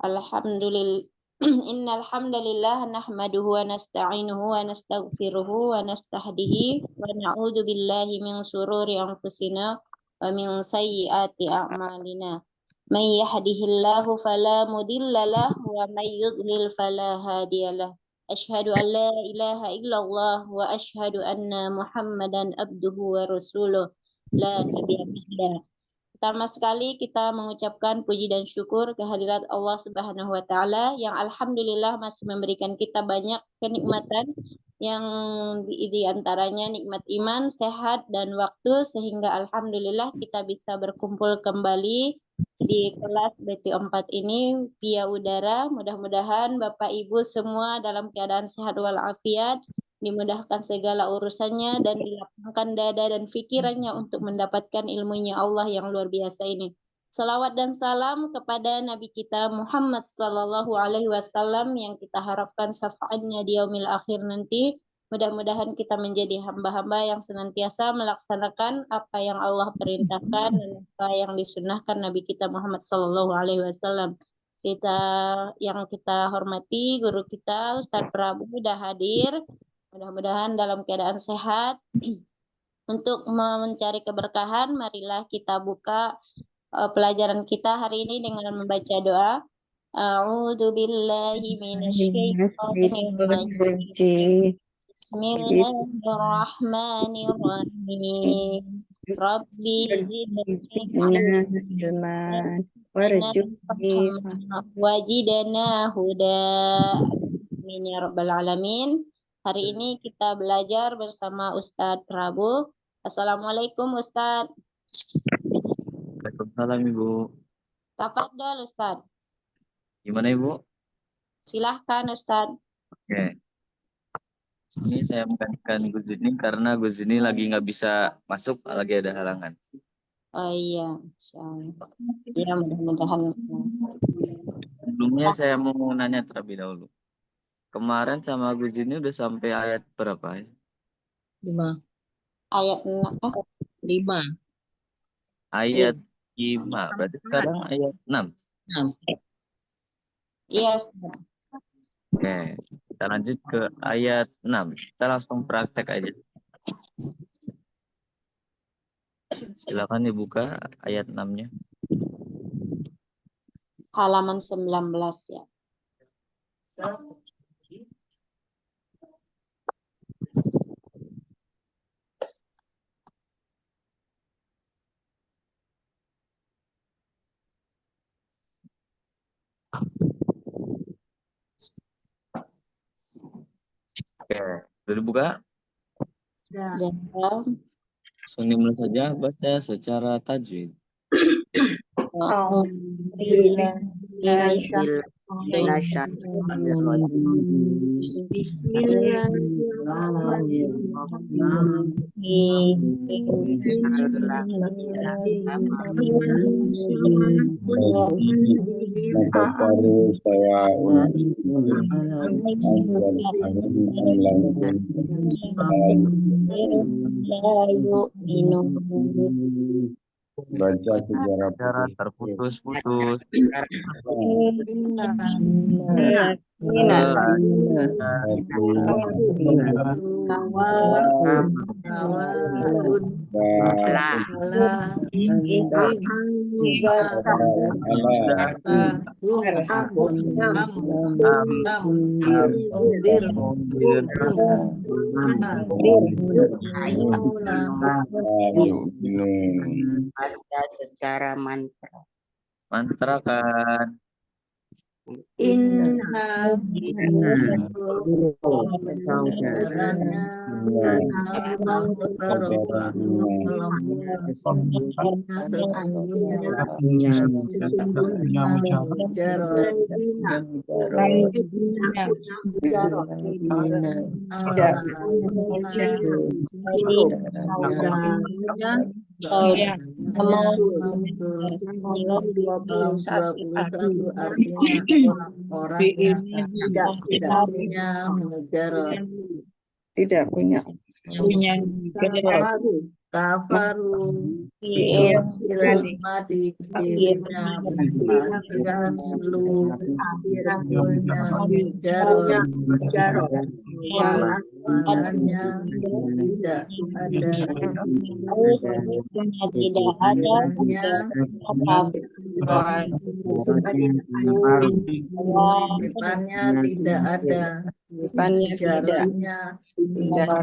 Alhamdulillah. Innal hamdalillah nahmaduhu wa nasta'inuhu wa nastaghfiruhu wa nastahdihi wa na'udzu billahi min shururi anfusina wa min sayyiati a'malina. May yahdihillahu fala mudhillalah wa may yudlil fala hadiyalah. Asyhadu an la ilaha illallah wa asyhadu anna Muhammadan abduhu wa rasuluh. La nabiyya ba'dah. Pertama sekali kita mengucapkan puji dan syukur kehadirat Allah Subhanahu wa taala yang alhamdulillah masih memberikan kita banyak kenikmatan yang di antaranya nikmat iman, sehat dan waktu sehingga alhamdulillah kita bisa berkumpul kembali di kelas BT4 ini via udara. Mudah-mudahan Bapak Ibu semua dalam keadaan sehat walafiat, dimudahkan segala urusannya dan dilapangkan dada dan pikirannya untuk mendapatkan ilmunya Allah yang luar biasa ini. Salawat dan salam kepada Nabi kita Muhammad sallallahu alaihi wasallam yang kita harapkan syafaatnya di yaumil akhir nanti. Mudah-mudahan kita menjadi hamba-hamba yang senantiasa melaksanakan apa yang Allah perintahkan dan apa yang disunahkan Nabi kita Muhammad sallallahu alaihi wasallam. Yang kita hormati guru kita Ustaz Prabu sudah hadir. Mudah-mudahan dalam keadaan sehat. Untuk mencari keberkahan, marilah kita buka pelajaran kita hari ini dengan membaca doa. A'udzu billahi minasyaitonir rajim. Bismillahirrahmanirrahim. Rabbi zidni ilman wajidna huda. Amin ya rabbal alamin. Hari ini kita belajar bersama Ustadz Prabu. Assalamualaikum Ustadz. Waalaikumsalam Ibu. Tafadhol Ustadz. Gimana Ibu? Silahkan Ustadz. Oke. Ini saya menggantikan Gus Zini karena Gus Zini lagi nggak bisa masuk, lagi ada halangan. Oh iya, ya mudah-mudahan. Sebelumnya saya mau nanya terlebih dahulu. Kemarin sama Gus Zini udah sampai ayat berapa ya? 5. Ayat 5. Ayat 5. Berarti sekarang ayat 6. 6. Iya. Oke, kita lanjut ke ayat 6. Kita langsung praktek aja. Silakan dibuka ayat 6-nya. Halaman 19 ya. Oke, sudah dibuka? Langsung dimulai saja baca secara tajwid. Baca sejarah terputus-putus. Baca secara mantra. Mantra kan. Inna tidak punya kafaru fi'il mati fi'ilnya akhiran lu fi'ilnya mujarrad awalannya tidak ada tidak ada akhirnya apa depannya tidak ada jaraknya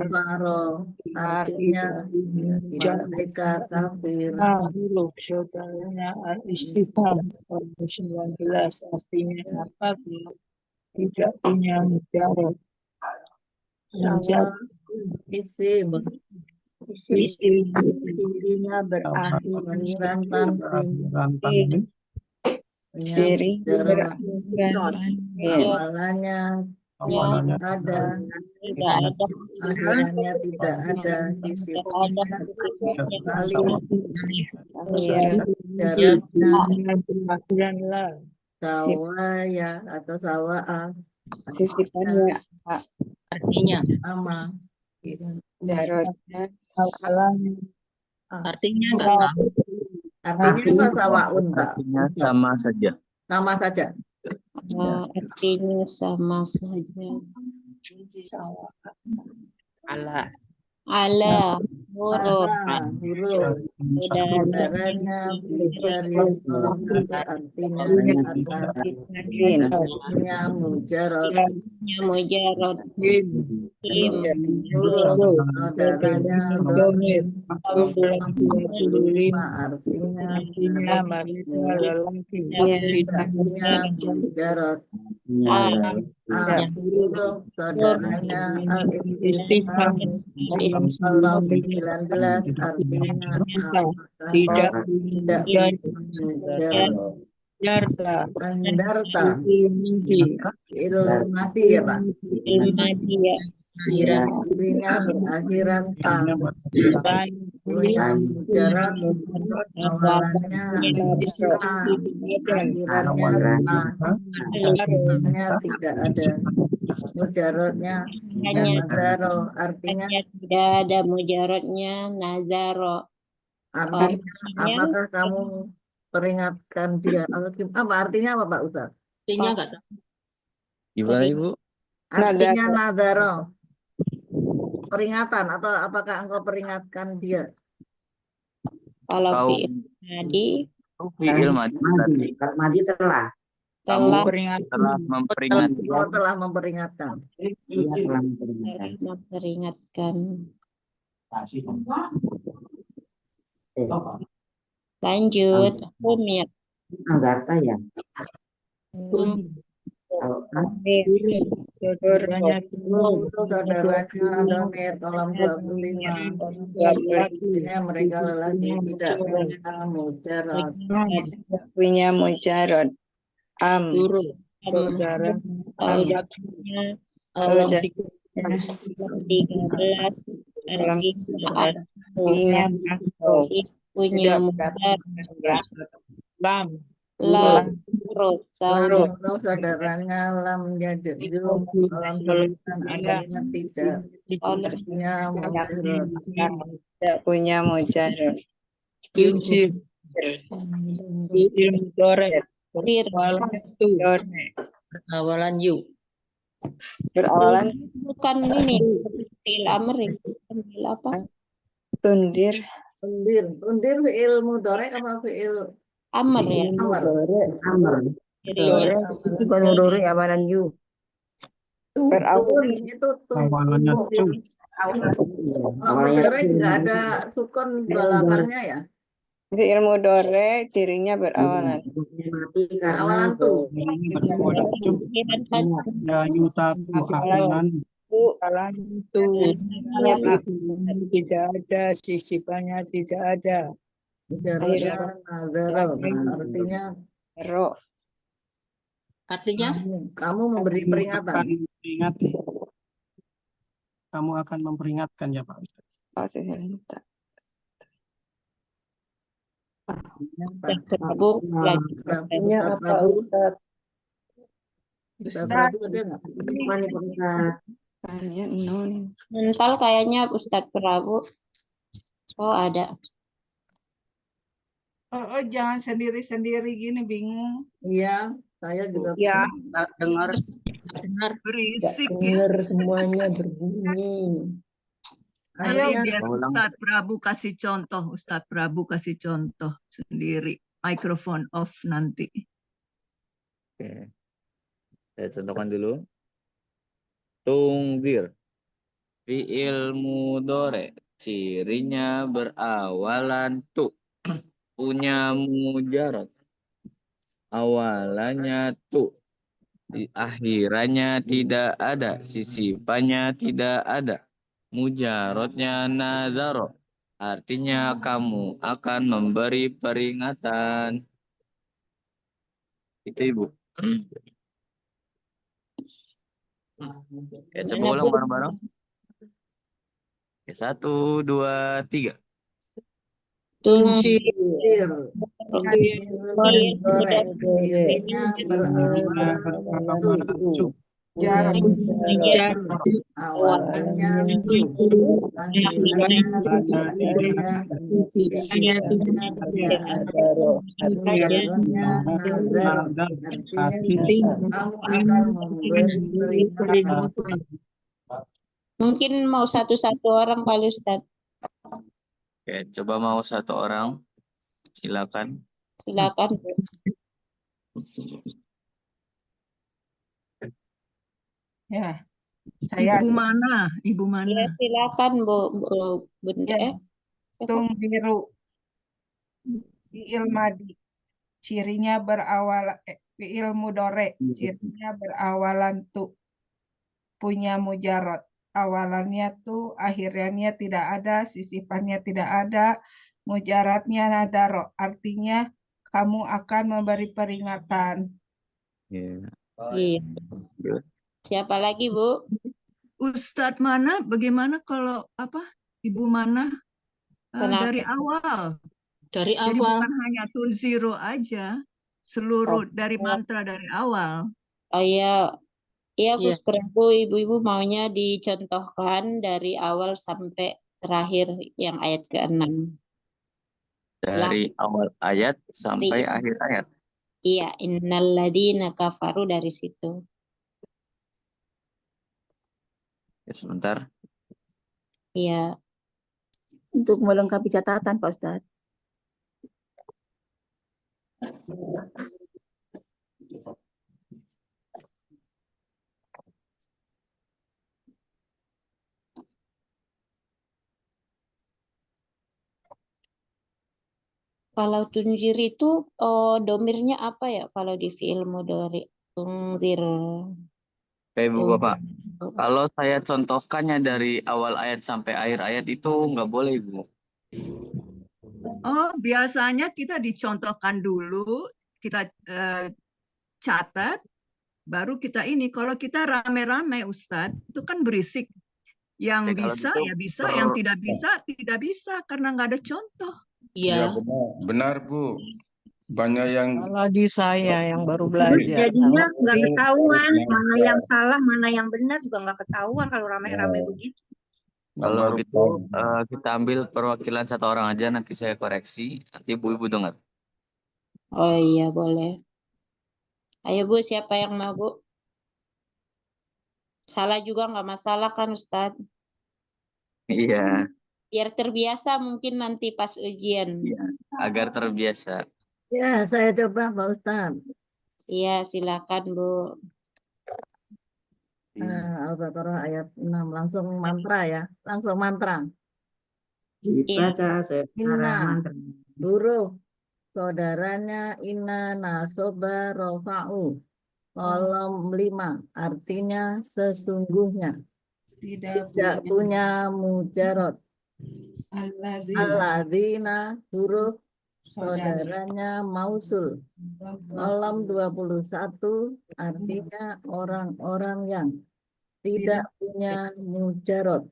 faro artinya mereka kafir dulu saudaranya al-istifham 19 artinya apa? Tidak punya mujarab. isim Dirinya berakhir akhiran tanwin awalannya ada tidak ada akhirannya tidak ada sisi kali jaraknya akhiran lah. sawaya atau sawaa Sisipannya artinya sama jarotnya Artinya artinya apa sawaun Pak? Artinya sama saja. Sama saja. artinya sama saja ala huruf huruf saudaranya bicari artinya artinya mujarot mujarrad im huruf saudaranya domir artinya artinya mujarot huruf saudaranya al-istifham kalau 19 artinya tidak jarta ilmu mati ya Pak ilmadi ya artinya berakhiran tam mujarab awalannya akhirannya tidak ada mujarodnya nazaro artinya tidak ada mujaradnya nazaro artinya apakah kamu peringatkan dia apa artinya apa Pak Ustaz? artinya enggak tahu. Gimana Ibu? Artinya nazaro peringatan atau apakah engkau peringatkan dia? kalau Kau fi'il tadi fi'il madi madi telah telah memperingatkan. Engkau telah memperingatkan. ia telah memperingatkan. memperingatkan. Lanjut humir Anggarta ya. Saudaranya domir kolam 25 ini mereka lelaki tidak punya mujarad Punya mujarad. Saudara saudaranya alam 13 Punya punya mujarad lam huruf saudaranya lam jajujum kolam 9 artinya tidak punya mujarad tidak punya mujarad. prinsip ilmu dorek fir awalan yu Berawalan bukan ini fi'il amr fi'il apa tundir tundir ilmu dorek apa fi'il amr ya amr. jadinya Bukan mudore awalan yu. Berawalan itu awalannya dorek nggak ada sukun belakangnya ya fi'il mudhari dirinya berawalan. awalan tuh tidak ada sisipannya tidak ada artinya artinya kamu memberi peringatan Kamu akan memperingatkan ya Pak Ustaz. Prabu lagi Ustaz? mental kayaknya Ustadz Prabu Oh, ada. Oh, jangan sendiri-sendiri gini, bingung. Iya, saya juga Ya, tak dengar. Dengar. Nggak Berisik ya. denger semuanya berbunyi. Ayo artinya biar Ulang. Ustadz Prabu kasih contoh. Ustadz Prabu kasih contoh sendiri. Microphone off nanti. Oke. Saya contohkan dulu. Tungdir. Fi'il mudhari. Cirinya berawalan tu. Punya mujarad. Awalannya tu. Di akhirannya tidak ada. Sisipannya tidak ada. Mujarodnya nadaro. Artinya kamu akan memberi peringatan. Itu Ibu. Oke, coba Mana, ulang Bu? bareng-bareng. Oke, 1, 2, 3. Tungdir. Tunsir. Fi'il mudhari. Cirinya berawalan tu. Punya mujarad. Awalnya tu. Akhirannya tidak ada. Sisanya tidak ada. Mujaradnya nazar. Artinya kamu akan memberi peringatan. Mungkin mau satu-satu orang kali Ustaz. Oke, coba mau satu orang. Silakan. Silakan. Bu. Ya, saya. Ibu mana? Ibu Ya, mana? silakan Bu. Bunda. Ya. Tungdiru. Fi'il madi. Cirinya berawal fi'il mudhari. Cirinya berawalan tu. Punya mujarad. Awalannya tuh, akhirnya tidak ada, sisipannya tidak ada, mujaradnya nadaro. Artinya kamu akan memberi peringatan. Iya. Iya. Siapa lagi, Bu? Ustadz mana? Bagaimana kalau apa? Ibu mana? Kenapa? Dari awal. Dari Jadi awal. bukan hanya tunziro aja, seluruh dari mantra dari awal. Oh iya. Iya, Iya. Gus Prabu, ibu-ibu maunya dicontohkan dari awal sampai terakhir yang ayat ke-6. Dari awal ayat sampai akhir ayat. Iya, innalladzina kafaru dari situ. Ya, sebentar. Iya. Untuk melengkapi catatan, Pak Ustadz. Kalau tunjir itu domirnya apa ya kalau di fi'il mudhari? Tunzir. Oke, Ibu Bapak. Kalau saya contohkannya dari awal ayat sampai akhir ayat itu nggak boleh, Ibu. Oh, biasanya kita dicontohkan dulu, kita catat, baru kita ini. Kalau kita rame-rame, Ustadz, itu kan berisik. Yang Oke, kalau bisa gitu, ya bisa, yang tidak bisa karena nggak ada contoh. Ya, Iya. benar Bu. Banyak yang Apalagi saya yang baru belajar. Jadinya nggak Kalau- ketahuan mana yang salah, mana yang benar juga nggak ketahuan kalau rame-rame begitu. kalau baru begitu kita ambil perwakilan satu orang aja, nanti saya koreksi, nanti ibu-ibu dengar. Oh iya, boleh. Ayo Bu, siapa yang mau Bu? Salah juga nggak masalah kan Ustadz? Iya, Biar terbiasa mungkin nanti pas ujian. iya, agar terbiasa. Ya, saya coba Pak Ustadz. Iya, silakan Bu. Al-Baqarah ayat 6. Langsung mantra ya. Langsung mantra. Dibaca secara Inna. mantra. Huruf saudaranya inna nasoba rofa'u. Kolom 5. Artinya sesungguhnya. Tidak punya mujarot. Alladzina huruf saudaranya mausul. Kolom 21 artinya orang-orang yang tidak punya mujarot.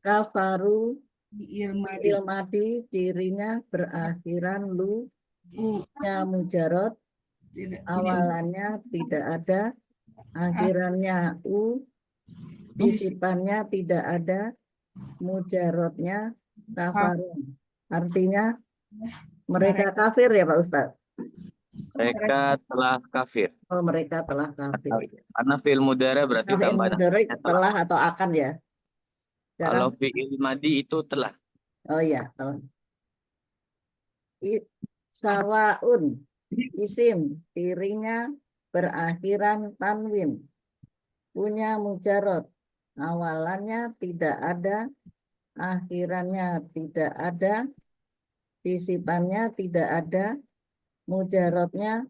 Kafaru ilmadi cirinya berakhiran lu punya mujarot. Awalannya tidak ada, akhirannya u, sisipannya tidak ada, mujarotnya Kafarun. Artinya mereka kafir ya Pak Ustadz? Mereka telah kafir. Oh, mereka telah kafir. Karena fi'il mudhari berarti Fi'il tambahan mudhari telah. telah atau akan ya? Kalau Sekarang, fi'il madi itu telah. oh ya, telah. Sawaun, isim, dirinya berakhiran tanwin, punya mujarot, awalannya tidak ada, akhirannya tidak ada, sisipannya tidak ada, mujarotnya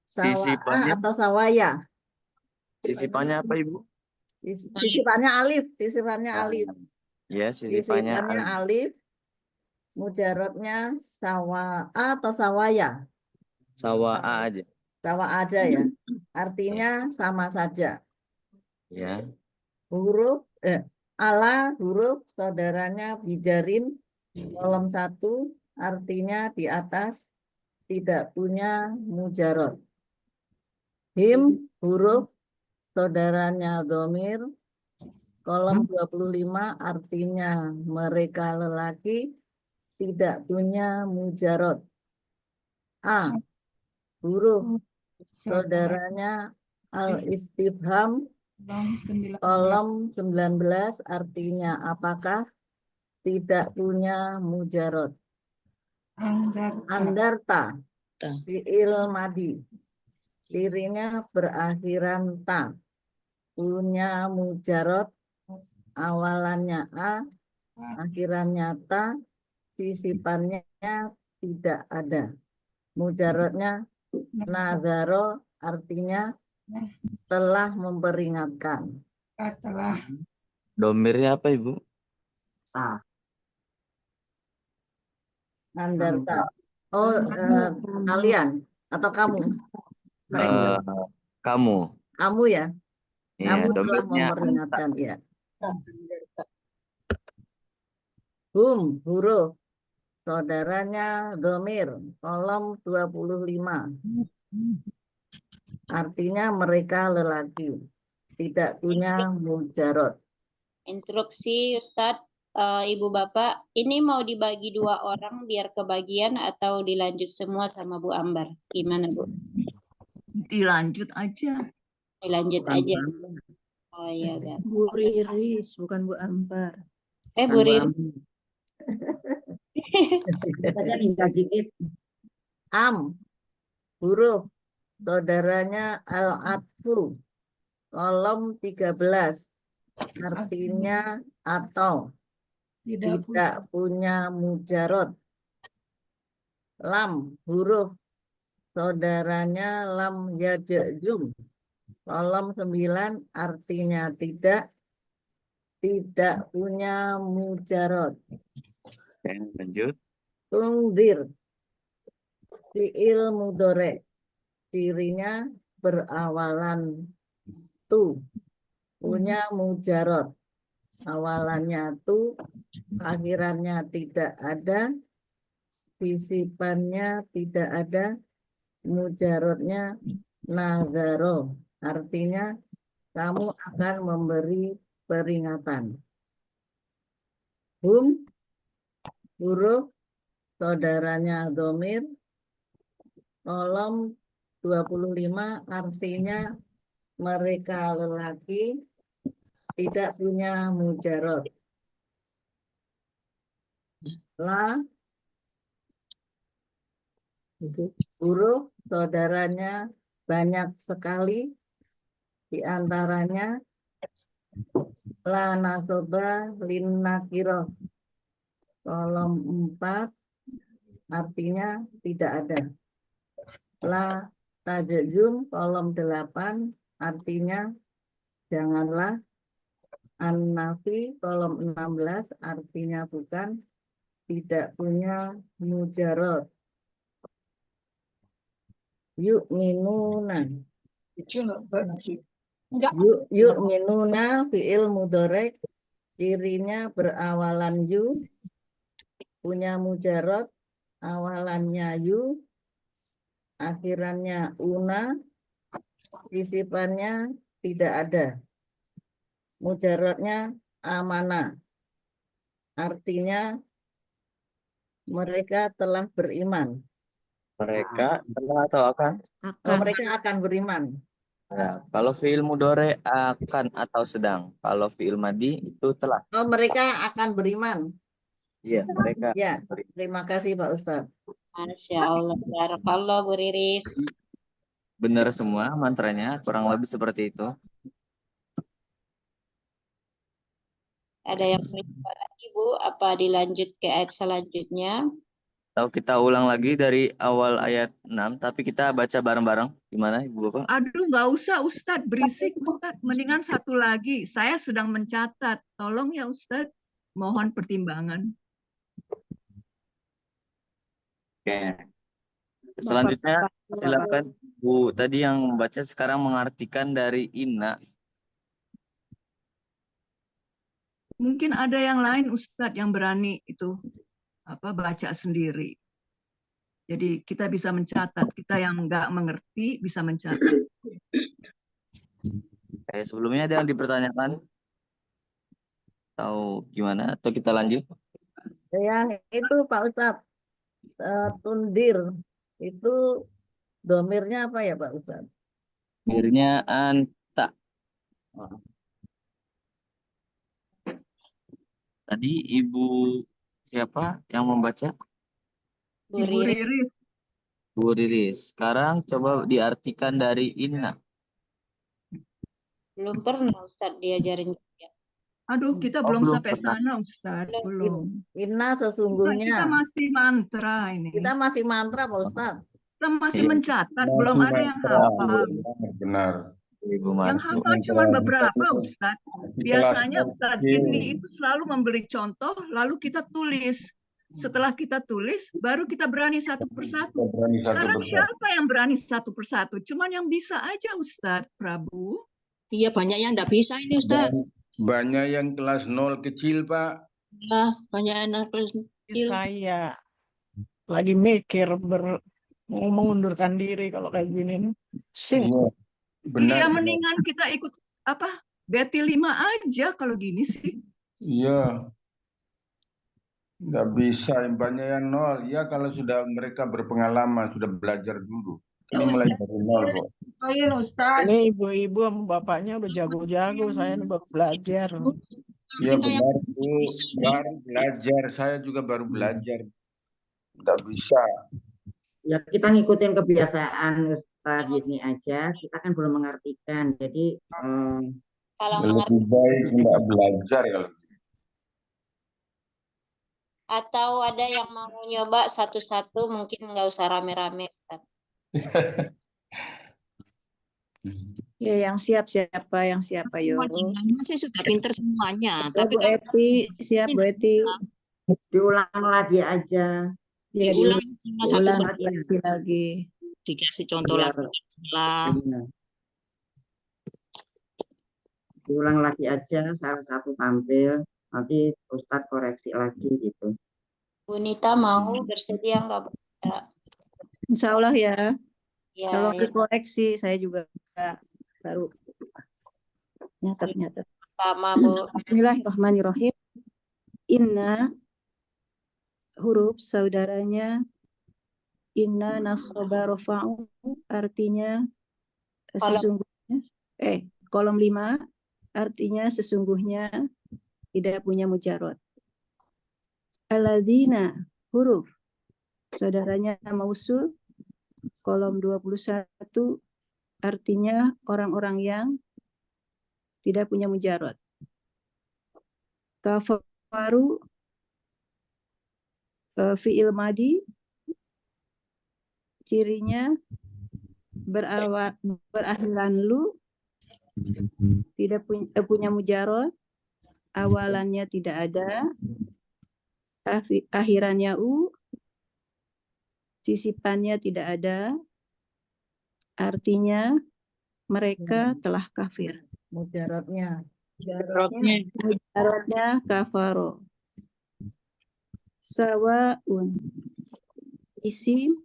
Sisipannya, atau sawaya. sisipannya apa Ibu? Sisipannya alif, sisipannya alif. Ya, sisipannya Sisipannya alif, mujarotnya sawa atau sawaya. sawa'a aja. Sawa aja ya. Artinya sama saja. Ya. Huruf ala huruf saudaranya bijarin kolom 1 artinya di atas tidak punya mujarot. Him huruf saudaranya domir kolom 25 artinya mereka lelaki tidak punya mujarot. A huruf saudaranya al-istifham kolom 19 artinya apakah tidak punya mujarot. Andarta fi'il madi dirinya berakhiran ta punya mujarot awalannya a akhirannya ta sisipannya tidak ada. Mujarotnya nazaro artinya telah memperingatkan. Domirnya apa Ibu? Andarta. Oh, kalian atau kamu? Kamu. Kamu ya? Iya, Kamu telah domirnya memperingatkan ya. Hum, huruf saudaranya domir kolom 25. Artinya mereka lelaki tidak punya mujarot. Instruksi Ustadz, Ibu Bapak, ini mau dibagi 2 orang biar kebagian atau dilanjut semua sama Bu Ambar? Gimana Bu? Dilanjut aja. Dilanjut aja. Oh iya, Bang. Bu Riris, bukan Bu Ambar. Bu Riri. Am, huruf saudaranya al-atfu kolom 13 artinya atau tidak punya mujarot. Lam, huruf saudaranya lam yajjum kolom 9 artinya tidak punya mujarot. Oke, lanjut. Tungdir fi'il mudhari dirinya berawalan tu punya mujarot awalannya tu akhirannya tidak ada sisipannya tidak ada mujarotnya nazaro artinya kamu akan memberi peringatan. Hum huruf saudaranya domir kolom 25 artinya mereka lelaki tidak punya mujarot. La huruf saudaranya banyak sekali di antaranya la nasoba lin nakiro kolom 4 artinya tidak ada. La tajajum kolom 8 artinya janganlah. An-nafi kolom 16 artinya bukan, tidak punya mujarot. Yuk minuna. Yuk minuna fi'il mudhari dirinya berawalan yu punya mujarot awalannya yu akhirannya una sisipannya tidak ada. Mujarotnya amanah. artinya mereka telah beriman. Mereka telah atau akan? Oh, mereka akan beriman. Ya, kalau fiil mudhari akan atau sedang. Kalau fiil madi itu telah. Oh, mereka akan beriman. Iya, mereka. Ya, terima kasih Pak Ustadz. Masya Allah. Barakallah Bu Riris. Benar semua mantranya, kurang lebih seperti itu. Ada yang mau lagi Bu? Apa dilanjut ke ayat selanjutnya? Atau kita ulang lagi dari awal ayat 6, tapi kita baca bareng-bareng. Gimana Ibu Bapak? Aduh, nggak usah Ustadz, berisik Ustadz. Mendingan satu lagi. Saya sedang mencatat. Tolong ya Ustadz. Mohon pertimbangan. Oke. Selanjutnya silakan Bu. Tadi yang membaca sekarang mengartikan dari inna. Mungkin ada yang lain Ustadz yang berani itu baca sendiri. Jadi kita bisa mencatat. Kita yang nggak mengerti bisa mencatat. Sebelumnya ada yang dipertanyakan? Atau gimana? Atau kita lanjut? Yang itu Pak Ustadz, tundir. Itu domirnya apa ya Pak Ustadz? Akhirnya anta. Tadi Ibu siapa yang membaca? Bu Ibu Riris. Riris. Bu Riris. Sekarang coba diartikan dari inna. Belum pernah Ustadz diajarin juga. Aduh, kita Oh, belum belum sampai pernah. sana Ustadz. Belum. Inna Kita sesungguhnya. masih mantra ini. Kita masih mantra Pak Ustadz. Kita masih Iya. mencatat. Belum ada yang hafal. Benar. Ibu Yang Mantu. hafal cuma beberapa Ustadz. Biasanya Ustadz Jimny itu selalu memberi contoh, lalu kita tulis. Setelah kita tulis, baru kita berani satu persatu. Sekarang siapa yang berani satu persatu? Cuman yang bisa aja Ustadz Prabu. Iya, banyak yang enggak bisa ini Ustaz. Banyak yang kelas 0 kecil, Pak. Nah, banyak anak kelas kecil. Saya lagi mikir mau mengundurkan diri kalau kayak gini. Sing. Iya, benar. Iya, mendingan kita ikut Betty 5 aja kalau gini sih. Iya. Nggak bisa, banyak yang 0. Ya kalau sudah mereka berpengalaman, sudah belajar dulu. Ini mulai dari 0 kok. Ini ibu-ibu sama bapaknya udah jago-jago, saya ini baru belajar. Ya benar, Bu. Baru belajar. Saya juga baru belajar. Nggak bisa. Ya kita ngikutin kebiasaan Ustadz ini aja. Kita kan belum mengartikan. Jadi Kalau lebih baik nggak belajar kalau. atau ada yang mau nyoba satu-satu, mungkin nggak usah rame-rame Ustadz. Ya, yang siap siapa, yang siapa yo. Masih sudah pinter semuanya, Ya, tapi Bu kan Eti, siap Bu Eti. diulang lagi aja. Ya, diulang cuma satu diulang persatu. lagi. Dikasih contoh Biar- lagi. Salah. Iya. Diulang lagi aja, salah satu tampil. Nanti Ustadz koreksi lagi gitu. Bu Nita mau bersedia nggak Bu? Insya Allah ya. Ya, Kalau ya. dikoreksi, saya juga baru nyatat-nyatat. Sama Bu. Bismillahirrahmanirrahim. Inna huruf saudaranya inna nasoba rofa'u artinya sesungguhnya kolom 5 artinya sesungguhnya tidak punya mujarot. Alladzina huruf saudaranya mausul kolom 21 artinya orang-orang yang tidak punya mujarot. Kafaru fi'il madi cirinya berakhiran lu tidak punya mujarot, awalannya tidak ada, akhirannya sisipannya tidak ada, artinya mereka telah kafir. Mujarotnya. Mujarotnya kafaro. Sawaun isim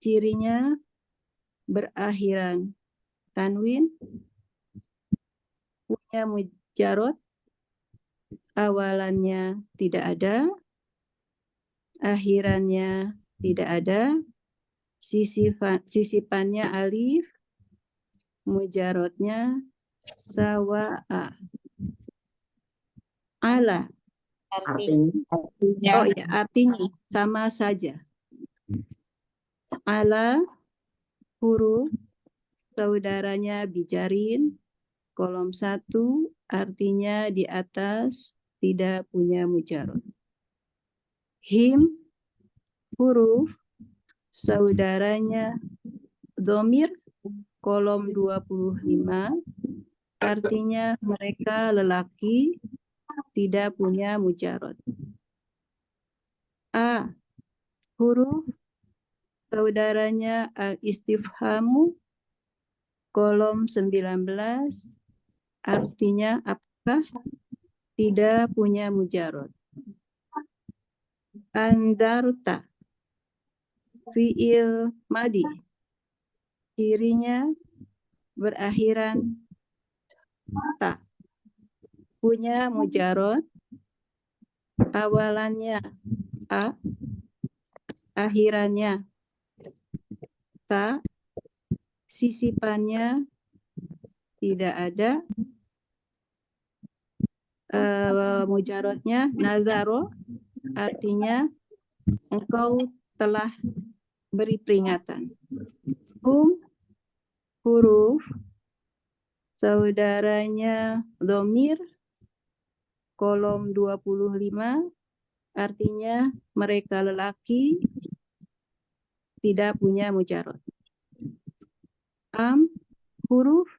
cirinya berakhiran tanwin, punya mujarot, awalannya tidak ada, akhirannya tidak ada, sisipannya alif, mujarotnya sawa'a. Ala. Artinya Oh ya, artinya sama saja. Ala huruf saudaranya bijarin, kolom 1 artinya di atas tidak punya mujarot. Him huruf saudaranya dhamir, kolom 25 artinya mereka lelaki tidak punya mujarot. A huruf saudaranya al-istifhamu, kolom 19 artinya apakah tidak punya mujarot. Andarta fi'il madi, cirinya berakhiran ta, punya mujarot, awalannya a, akhirannya ta, sisipannya tidak ada, mujarotnya nazaro, artinya engkau telah beri peringatan. Huruf saudaranya dhamir, kolom 25 artinya mereka lelaki tidak punya mujarot. Huruf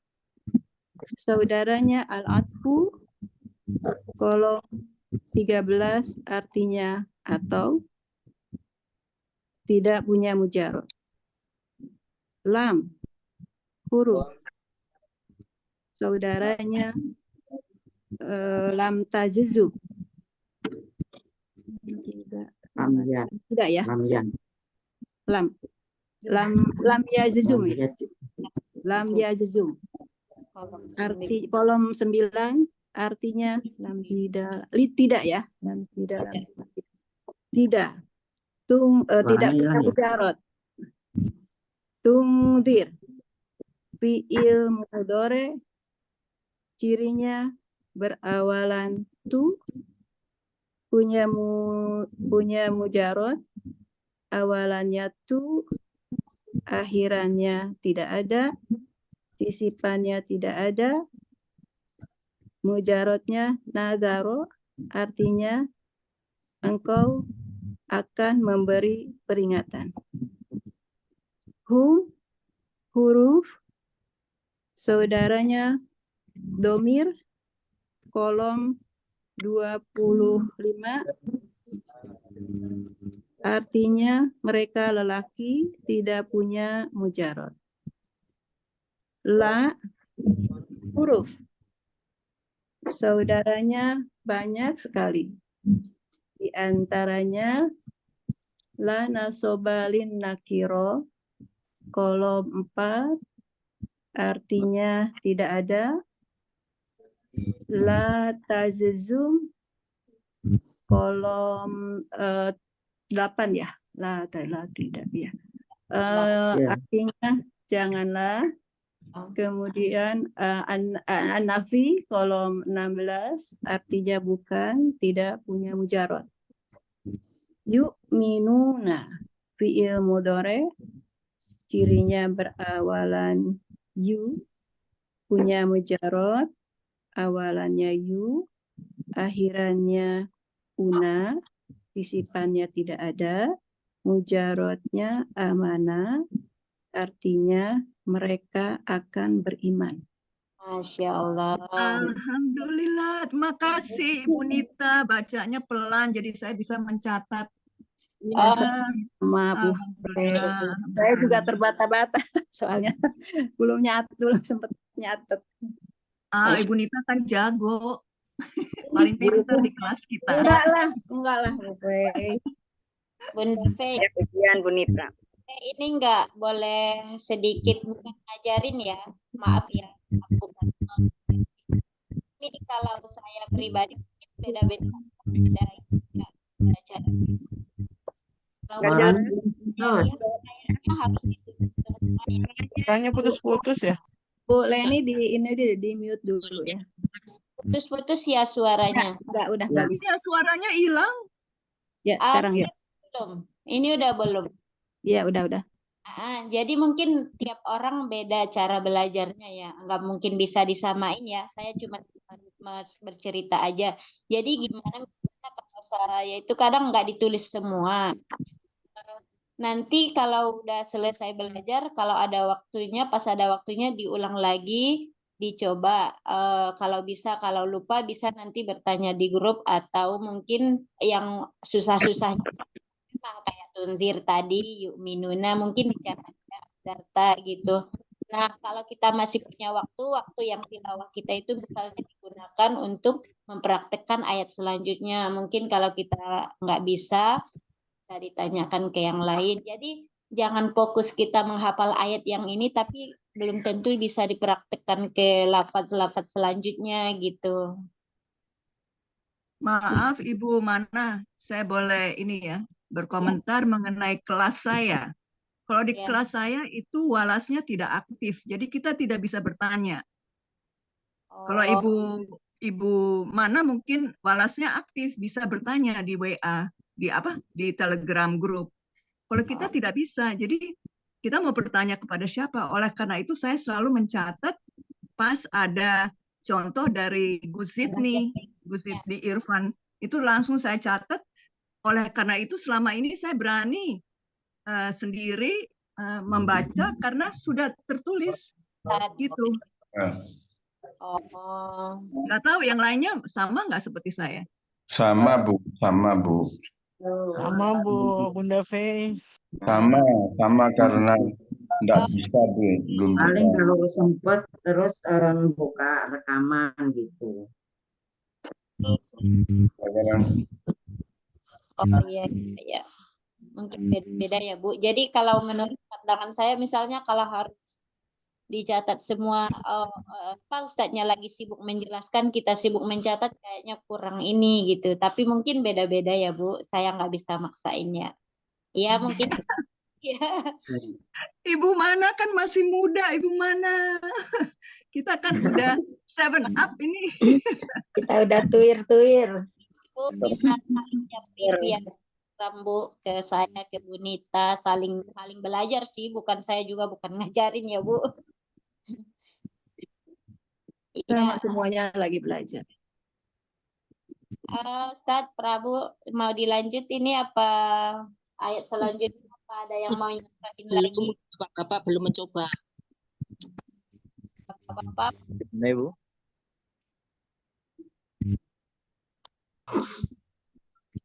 saudaranya al-atfu, kolom 13 artinya atau tidak punya mujarot. Lam huruf saudaranya lam tajizu. Tidak ya? Lam yazum. Lam yazum. Arti kolom 9 artinya lam tidak ya? Lam tidak. Tidak punya mujarot. Tungdir fi'il mudhari, cirinya berawalan tu, punya mujarot, awalannya tu, akhirannya tidak ada, sisipannya tidak ada, mujarotnya nadharo, artinya engkau akan memberi peringatan. Huruf saudaranya dhamir, kolom 25 artinya mereka lelaki tidak punya mujarot. La huruf saudaranya banyak sekali, di antaranya la nasobalin nakiro, kolom 4 artinya tidak ada. La tazizum, kolom 8 ya. La tidak ya. Artinya janganlah. Kemudian an-nafi, kolom 16 artinya bukan, tidak punya mujarot. Yu'minuna fi'il mudhari, cirinya berawalan yu, punya mujarot, awalannya yu, akhirannya una, sisipannya tidak ada, mujarotnya amana, artinya mereka akan beriman. Masya Allah. Alhamdulillah, terima kasih Ibu Nita, bacanya pelan jadi saya bisa mencatat. Maaf, saya juga terbata-bata soalnya belum sempat nyatet. Ibu Nita kan jago, paling pintar di kelas kita. Enggak lah, Bunda Fe, Pujian Bu Nita. ini nggak boleh sedikit bukan ngajarin ya, maaf ya. Ini kalau saya pribadi beda-beda cara cara. Kalau Orang belajar putus. harus itu. Kayaknya putus-putus ya. Bu Leni di mute dulu ya. Putus-putus ya suaranya. Udah Ya. bagus. Ya, suaranya hilang. Ya, sekarang ya. Belum. Ini udah belum. Ya, udah. Jadi mungkin tiap orang beda cara belajarnya ya. Nggak mungkin bisa disamain ya. Saya cuma bercerita aja. Jadi gimana misalnya kalau saya itu kadang nggak ditulis semua. Nanti kalau udah selesai belajar, kalau ada waktunya, pas ada waktunya diulang lagi, dicoba. Kalau bisa, kalau lupa bisa nanti bertanya di grup atau mungkin yang susah-susah kayak tunzir tadi, yuk minuna mungkin dicatat data gitu. Nah, kalau kita masih punya waktu yang tilawah kita itu misalnya digunakan untuk mempraktekkan ayat selanjutnya. Mungkin kalau kita nggak bisa ditanyakan ke yang lain. Jadi jangan fokus kita menghafal ayat yang ini, tapi belum tentu bisa dipraktekkan ke lafaz-lafaz selanjutnya gitu. Maaf Ibu Mana, saya boleh ini ya berkomentar mengenai kelas saya. Kalau di kelas saya itu walasnya tidak aktif, jadi kita tidak bisa bertanya. Kalau Ibu Mana mungkin walasnya aktif, bisa bertanya di WA, di Telegram grup. Kalau kita tidak bisa, jadi kita mau bertanya kepada siapa? Oleh karena itu saya selalu mencatat pas ada contoh dari Gus Zidni Irfan, itu langsung saya catat. Oleh karena itu selama ini saya berani sendiri membaca karena sudah tertulis gitu. Nggak tahu yang lainnya sama nggak seperti saya? Sama Bu, sama Bu. Sama Bu, Bunda Fei. Sama karena nggak bisa Bu, belum Paling bisa. kalau sempat terus buka rekaman gitu. Iya. Mungkin beda ya Bu. Jadi kalau menurut pandangan saya misalnya kalau harus dicatat semua, Ustadznya lagi sibuk menjelaskan, kita sibuk mencatat, kayaknya kurang ini gitu. Tapi mungkin beda-beda ya Bu. Saya nggak bisa maksainnya. Ya mungkin. Ya. Ibu Mana kan masih muda, Ibu Mana. Kita kan udah 7 up ini. Kita udah tuir-tuir. Bu bisa ya Bu ke saya, ke Bu Nita, saling belajar sih, bukan saya juga bukan ngajarin ya Bu. Sama semuanya lagi belajar. Ustadz Prabu mau dilanjut ini apa ayat selanjutnya, apa ada yang mau nyobain lagi? Bapak belum mencoba. Bapak. Bu.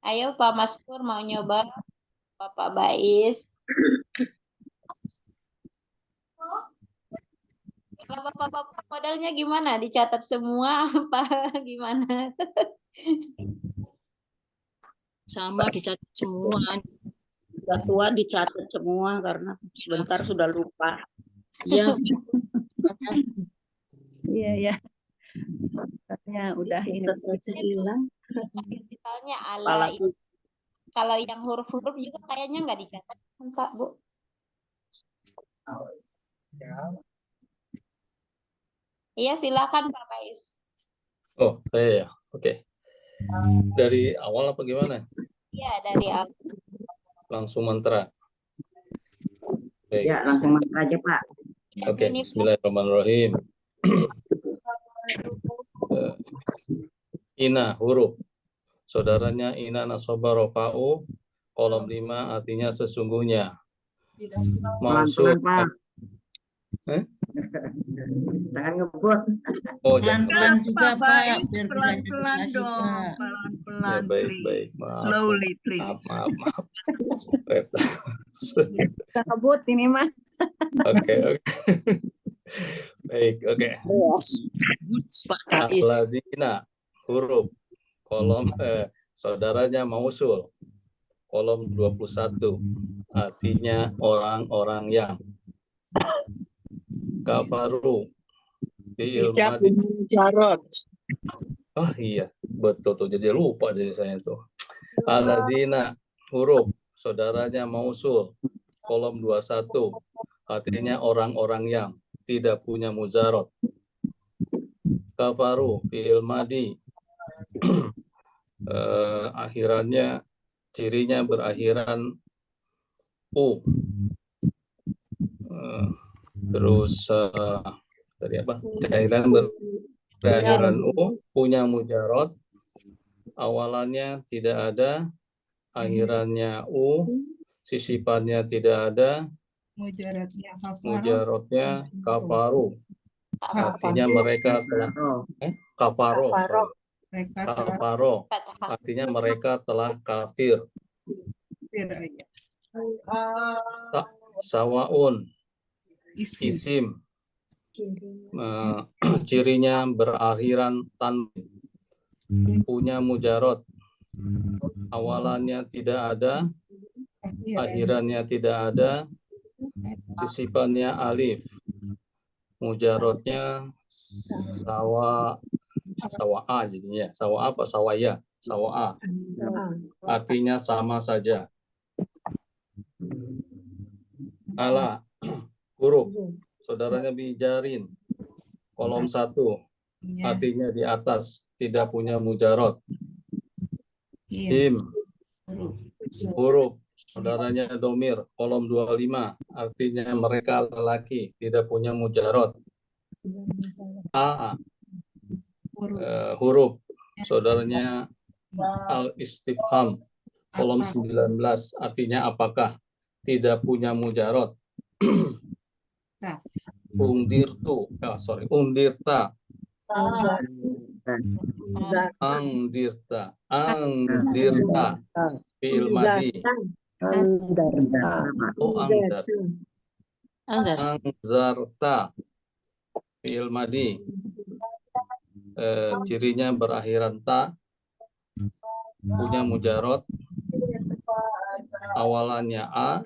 Ayo Pak Maskur mau nyoba, Bapak Bais. Kalau Bapak modalnya gimana? Dicatat semua apa gimana? Sama dicatat semua. Sudah tua dicatat semua karena sebentar sudah lupa. Iya. Iya. Katanya udah ini hilang. Misalnya ala itu. Kalau yang huruf-huruf juga kayaknya nggak dicatat kan Pak Bu? Iya silakan Pak Bais. Oh saya ya, oke. Dari awal apa gimana? Iya dari awal. Langsung mantra. Baik. Ya langsung mantra aja Pak. Oke, Bismillahirrahmanirrahim. Ina huruf. Saudaranya Ina nasoba rofa'u. Kolom 5 artinya sesungguhnya. Maksud. Jangan ngebut. Oh, jangan. Pelan-pelan juga Pak, pelan-pelan dong, pelan-pelan. Ya, baik. Maaf. Slowly please. Maaf. Kita ngebut ini mah. Oke. Baik, oke. Ahladina huruf kolom saudaranya mausul kolom 21 artinya orang-orang yang kafaru di ilmadi Oh iya, betul tuh. Jadi lupa jadi saya tuh. Alladzina, huruf saudaranya mausul, kolom 21. Artinya orang-orang yang tidak punya mujarot. Kafaru, fi'il madi. Akhirannya, cirinya berakhiran u. Terus tadi apa? Cairan berakhiran u, punya mujarot. Awalannya tidak ada, akhirannya u, sisipannya tidak ada, mujarotnya kafaru. Artinya mereka telah kafaro. Kafaro. Artinya mereka telah kafir. Sawaun. Isim. Cirinya berakhiran tanwin. Punya mujarot. Awalannya tidak ada, akhirannya tidak ada, sisipannya alif. Mujarotnya sawa jadinya. Sawa apa? Sawaya. Sawa. Artinya sama saja. Ala, huruf saudaranya bijarin, kolom 1, artinya di atas, tidak punya mujarot. Him, huruf saudaranya domir, kolom 25, artinya mereka lelaki, tidak punya mujarot. A, huruf saudaranya al-istifham, kolom 19, artinya apakah, tidak punya mujarot. Undirta, angdirta, fi'il madi. Angzarta, fi'il madi. Cirinya berakhiran ta, punya mujarot, awalannya a,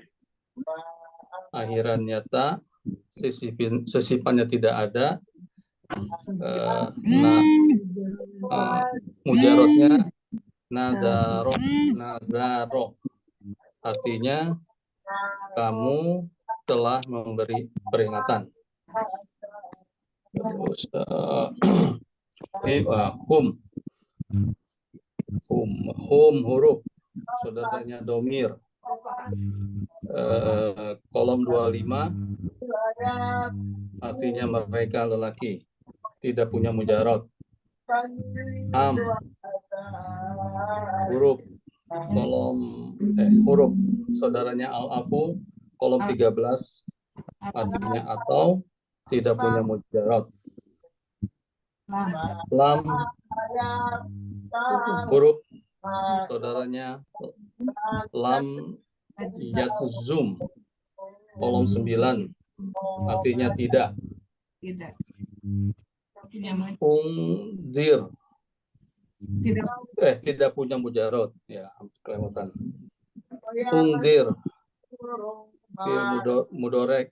akhirannya ta, sisipannya tidak ada, mujarotnya nazaro, artinya kamu telah memberi peringatan. Terus hum huruf saudaranya domir, kolom 25, artinya mereka lelaki, tidak punya mujarot. Am, huruf huruf saudaranya al-afu, kolom 13, artinya atau tidak punya mujarot. Lam, huruf saudaranya lam yatzum, kolom 9, artinya tidak. Ungzir, tidak punya mujarot, ya, kelewatan. Ungzir, mudorek,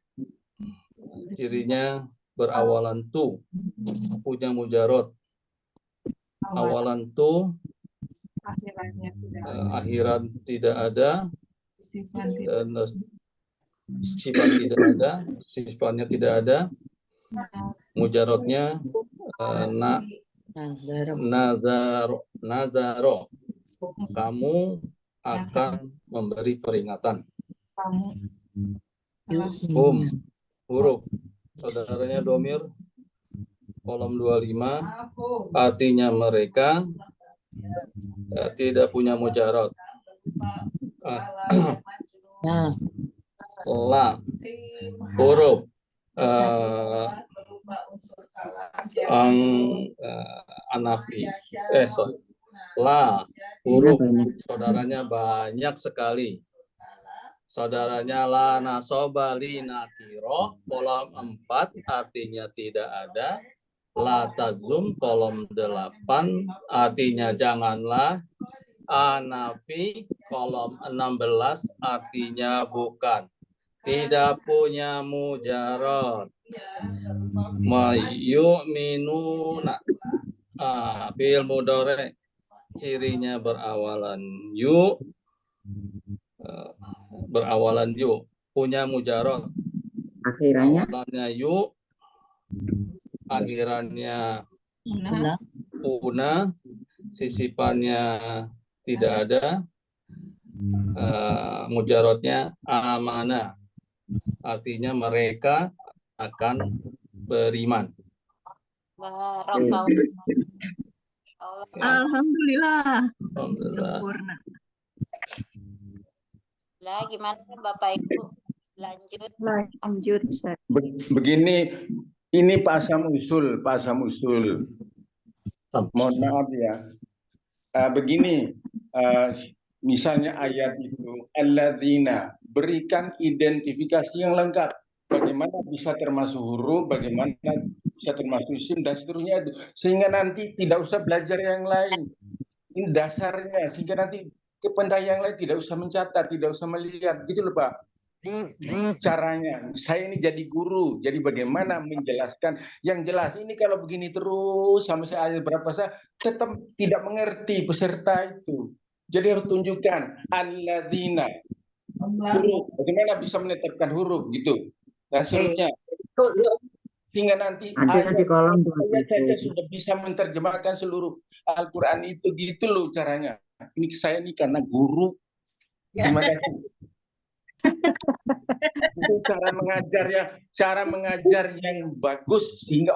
cirinya berawalan tu, punya mujarot. Awalan tu, akhiran tidak ada, dan sifat tidak ada, sifatnya tidak ada, mujarotnya nazaro, kamu akan memberi peringatan. Huruf saudaranya domir, kolom 25, artinya mereka tidak punya mujarot. La, huruf anafi, la, huruf saudaranya banyak sekali. Saudaranya la nasoba li nakiro, kolom 4, artinya tidak ada. La tazum, kolom 8, artinya janganlah. Anafi, kolom 16, artinya bukan. Tidak punya mujarot. Mayu'minuna, Fi'il mudhari cirinya berawalan yu, punya mujarad Akhirannya awalannya yu, akhirannya una, sisipannya tidak ada, mujaradnya amanah, artinya mereka akan beriman. Barakallah. Alhamdulillah. Alhamdulillah. Sempurna. Lah, gimana Bapak Ibu? Lanjut. Lanjut, Ustaz. Begini, ini pasam usul. Mohon maaf ya. Begini, misalnya ayat itu, alladzina, berikan identifikasi yang lengkap. Bagaimana bisa termasuk huruf, bagaimana bisa termasuk isim, dan seterusnya itu. Sehingga nanti tidak usah belajar yang lain. Ini dasarnya, sehingga nanti kepada yang lain tidak usah mencatat, tidak usah melihat. Gitu loh Pak. Caranya, saya ini jadi guru, jadi bagaimana menjelaskan yang jelas. Ini kalau begini terus sampai ayat berapa saya tetap tidak mengerti peserta itu. Jadi harus tunjukkan alladzina huruf, bagaimana bisa menetapkan huruf gitu. Dan seterusnya. Hingga nanti ada di kolom ayat saja sudah bisa menerjemahkan seluruh Al-Quran itu, gitu loh caranya. Ini saya ini karena guru. Terima kasih. Itu cara mengajar yang bagus sehingga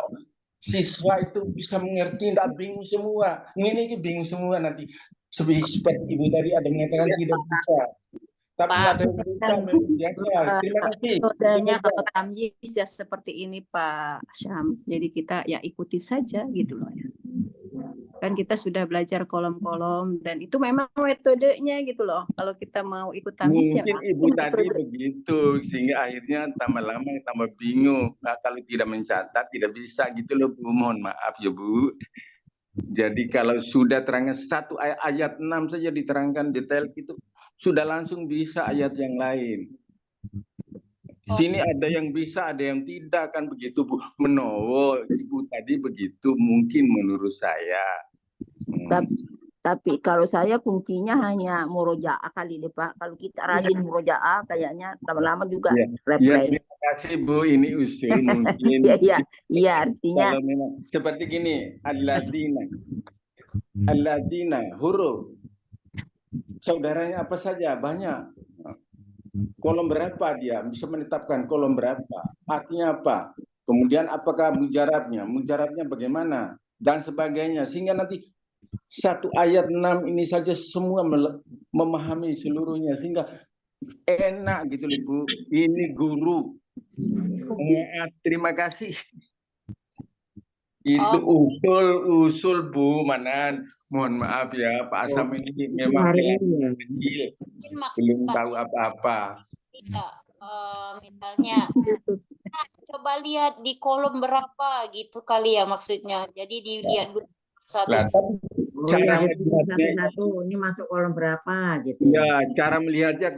siswa itu bisa mengerti, tidak bingung semua. Ini bingung semua nanti. Seperti Ibu tadi ada mengatakan tidak bisa. Tapi ada yang bisa biasa. Terima kasih. Metodenya kalau tamyiz ya seperti ini Pak Syam. Jadi kita ya ikuti saja gitu loh ya. Kan kita sudah belajar kolom-kolom dan itu memang metodenya gitu loh. Kalau kita mau ikut tamyiz ya Mungkin Ibu tadi begitu sehingga akhirnya tambah lama tambah bingung. Nah, kalau tidak mencatat tidak bisa gitu loh Bu. Mohon maaf ya Bu. Jadi kalau sudah terangkan satu ayat 6 saja diterangkan detail itu sudah langsung bisa ayat yang lain. Di sini ada yang bisa, ada yang tidak kan begitu Bu. Menowo Ibu tadi begitu mungkin menurut saya. Tapi kalau saya kuncinya hanya murojaah kali deh Pak. Kalau kita rajin murojaah kayaknya lama-lama juga replay. Terima kasih Bu, ini usul mungkin. Iya artinya. Seperti gini, alladzina huruf. Saudaranya apa saja? Banyak. Kolom berapa dia? Bisa menetapkan kolom berapa? Artinya apa? Kemudian apakah mujarabnya? Mujarabnya bagaimana? Dan sebagainya. Sehingga nanti satu ayat 6 ini saja semua memahami seluruhnya. Sehingga enak gitu Bu. Ini guru. Terima kasih. Itu usul Bu Manan. Mohon maaf ya Pak Asam ini memang kecil, belum tahu apa-apa. Misalnya coba lihat di kolom berapa gitu kali ya maksudnya. Jadi dilihat dulu satu. Cara melihatnya ini masuk kolom berapa gitu. Ya, cara melihatnya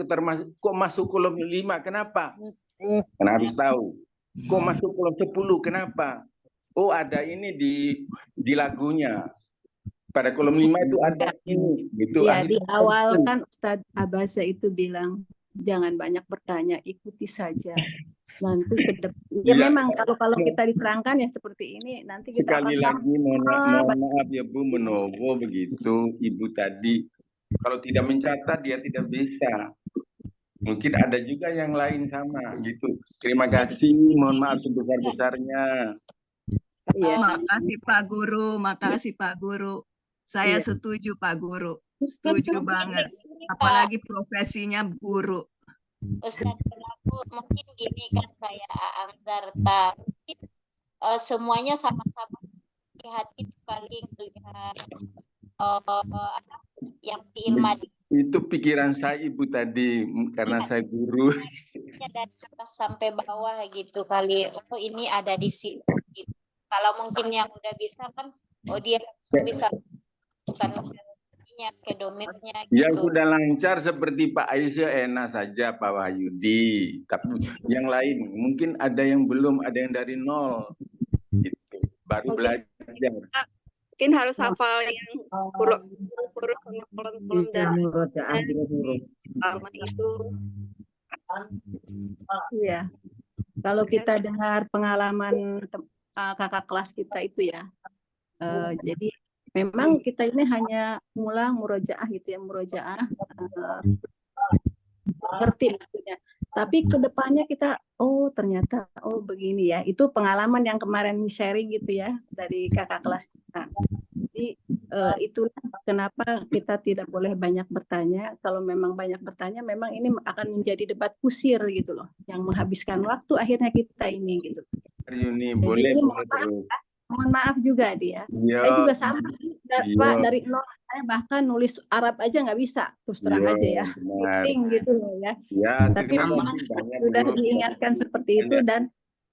kok masuk kolom 5, kenapa? Karena harus tahu. Kok masuk kolom 10, kenapa? Oh, ada ini di lagunya. Pada kolom 5 itu ada ini gitu. Ya, di awal kan Ustadz Abasa itu bilang jangan banyak bertanya, ikuti saja. Nanti ya memang kalau kita diterangkan ya seperti ini nanti kita sekali lagi mohon maaf ya Bu Menowo begitu Ibu tadi kalau tidak mencatat dia tidak bisa. Mungkin ada juga yang lain sama gitu. Terima kasih, mohon maaf sebesar-besarnya. Makasih Pak Guru, makasih Pak Guru. Saya setuju Pak Guru, setuju banget. Apalagi profesinya guru. Ustadz mungkin gini kan saya Anggarta, semuanya sama-sama lihat itu kali melihat yang ilmu itu pikiran saya Ibu tadi karena saya guru. Dari atas sampai bawah gitu kali. Oh ini ada di sini. Gitu. Kalau mungkin yang udah bisa kan, oh dia bisa bukan ke domirnya gitu. Yang sudah lancar seperti Pak Aisyah enak saja Pak Wahyudi. Tapi yang lain mungkin ada yang belum, ada yang dari nol. Gitu. Baru belajar. Mungkin harus hafal yang huruf sama kolom-kolom Bisa dan murojaah dengan huruf. halaman itu. Iya. Kalau kita dengar pengalaman kakak kelas kita itu ya, jadi memang kita ini hanya ngulang murojaah gitu ya, murojaah ngerti maksudnya. Tapi kedepannya kita, oh ternyata, oh begini ya. Itu pengalaman yang kemarin sharing gitu ya dari kakak kelas kita. Jadi itulah kenapa kita tidak boleh banyak bertanya. Kalau memang banyak bertanya, memang ini akan menjadi debat kusir gitu loh, yang menghabiskan waktu akhirnya kita ini gitu. Yuni, boleh Jadi terus. mohon maaf juga dia. Iya. Saya juga sama, Pak, Iya. dari nol. Saya bahkan nulis Arab aja nggak bisa, terus terang Iya, aja ya. benar. Penting gitu loh ya. Ya, Tapi terima memang kasih banyak sudah Bu. diingatkan seperti itu Banyak. dan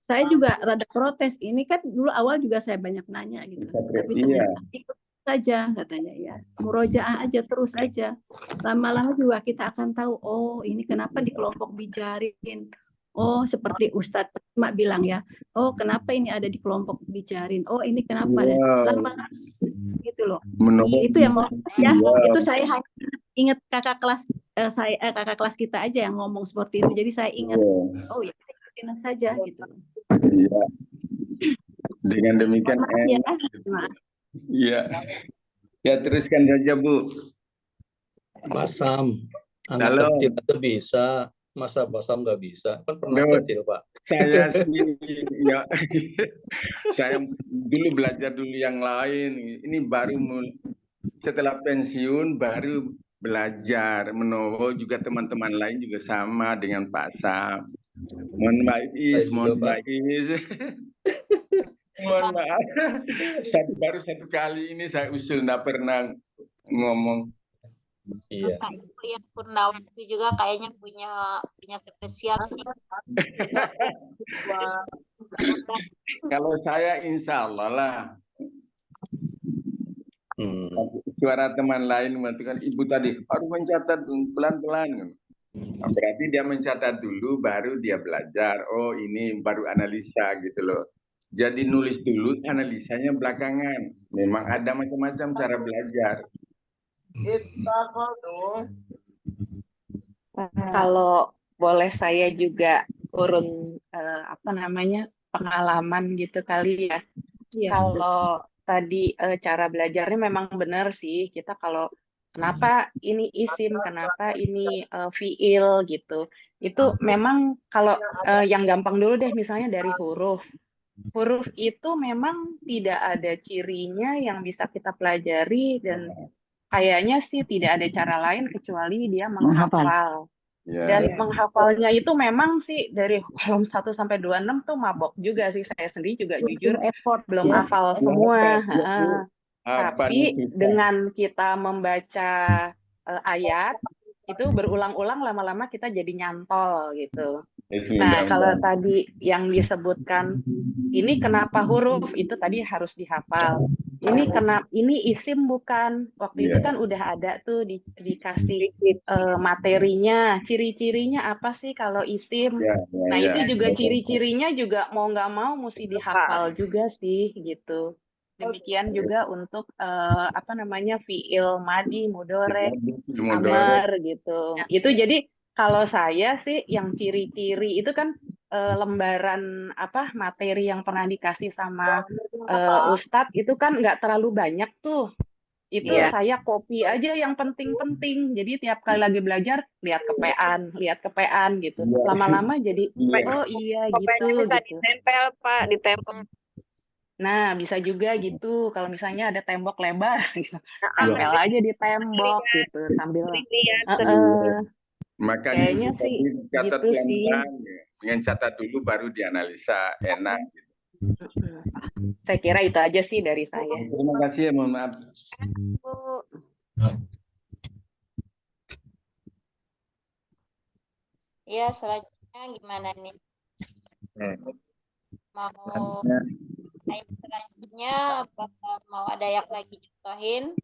saya juga rada protes. Ini kan dulu awal juga saya banyak nanya gitu. Tapi Iya. ternyata ikut saja katanya ya. Murojaah aja terus aja. Lama-lama juga kita akan tahu, oh ini kenapa di kelompok bijarin. Oh seperti Ustadz Mak bilang ya. Oh kenapa ini ada di kelompok bijarin. Oh ini kenapa ada. Lama gitu loh. Itu yang mau ya. Itu saya hanya ingat kakak kelas kakak kelas kita aja yang ngomong seperti itu. Jadi saya ingat, oh ya ikutin saja gitu. Iya. Dengan demikian Ya, Iya. Ya teruskan saja Bu. Basam, anak Halo. kecil aja bisa, masa Basam nggak bisa? Kan pernah Loh, kecil Pak. Saya sih ya, saya dulu belajar dulu yang lain. Ini baru setelah pensiun baru belajar. Menowo juga teman-teman lain juga sama dengan Pak Sam. Mohon maaf, mohon maaf. Mohon maaf. Baru satu kali ini saya usul, nggak pernah ngomong. Iya. Kak yang Purnawan itu juga kayaknya punya spesial sih. Kalau saya insya Allah lah. Suara teman lain mengatakan ibu tadi harus mencatat pelan-pelan. Berarti dia mencatat dulu baru dia belajar. Oh ini baru analisa gitu loh. Jadi nulis dulu, analisanya belakangan. Memang ada macam-macam cara belajar. Kalau boleh saya juga urun pengalaman gitu kali ya. Kalau tadi cara belajarnya memang benar sih. Kita kalau kenapa ini isim, kenapa ini fiil gitu. Itu memang kalau yang gampang dulu deh, misalnya dari huruf. Huruf itu memang tidak ada cirinya yang bisa kita pelajari dan kayaknya sih tidak ada cara lain kecuali dia menghafal. Dan menghafalnya itu memang sih dari kolom 1 sampai 26 tuh mabok juga sih, saya sendiri juga jujur belum hafal semua. Tapi dengan kita membaca ayat itu berulang-ulang lama-lama kita jadi nyantol gitu. Nah, kalau tadi yang disebutkan ini kenapa huruf itu tadi harus dihafal. Ini isim bukan. Waktu itu kan udah ada tuh dikasih materinya, ciri-cirinya apa sih kalau isim. Nah, itu juga ciri-cirinya juga mau nggak mau mesti dihafal juga sih gitu. Demikian juga untuk fiil madi, mudhore, amar gitu. Itu jadi kalau saya sih yang ciri-ciri itu kan lembaran materi yang pernah dikasih sama Ustadz itu kan nggak terlalu banyak tuh. Itu saya copy aja yang penting-penting. Jadi tiap kali lagi belajar lihat kepean gitu. Lama-lama jadi oh iya gitu. Bisa ditempel Pak, ditempel. Nah, bisa juga gitu. Kalau misalnya ada tembok lebar, gitu. Tempel aja di tembok gitu sambil. Makanya kayaknya sih catat gitu pelan-pelan. Dengan catat dulu baru dianalisa, enak. Gitu. Saya kira itu aja sih dari saya. Terima kasih, mohon maaf. Ya, selanjutnya gimana nih? Mau selanjutnya mau ada yang lagi contohin?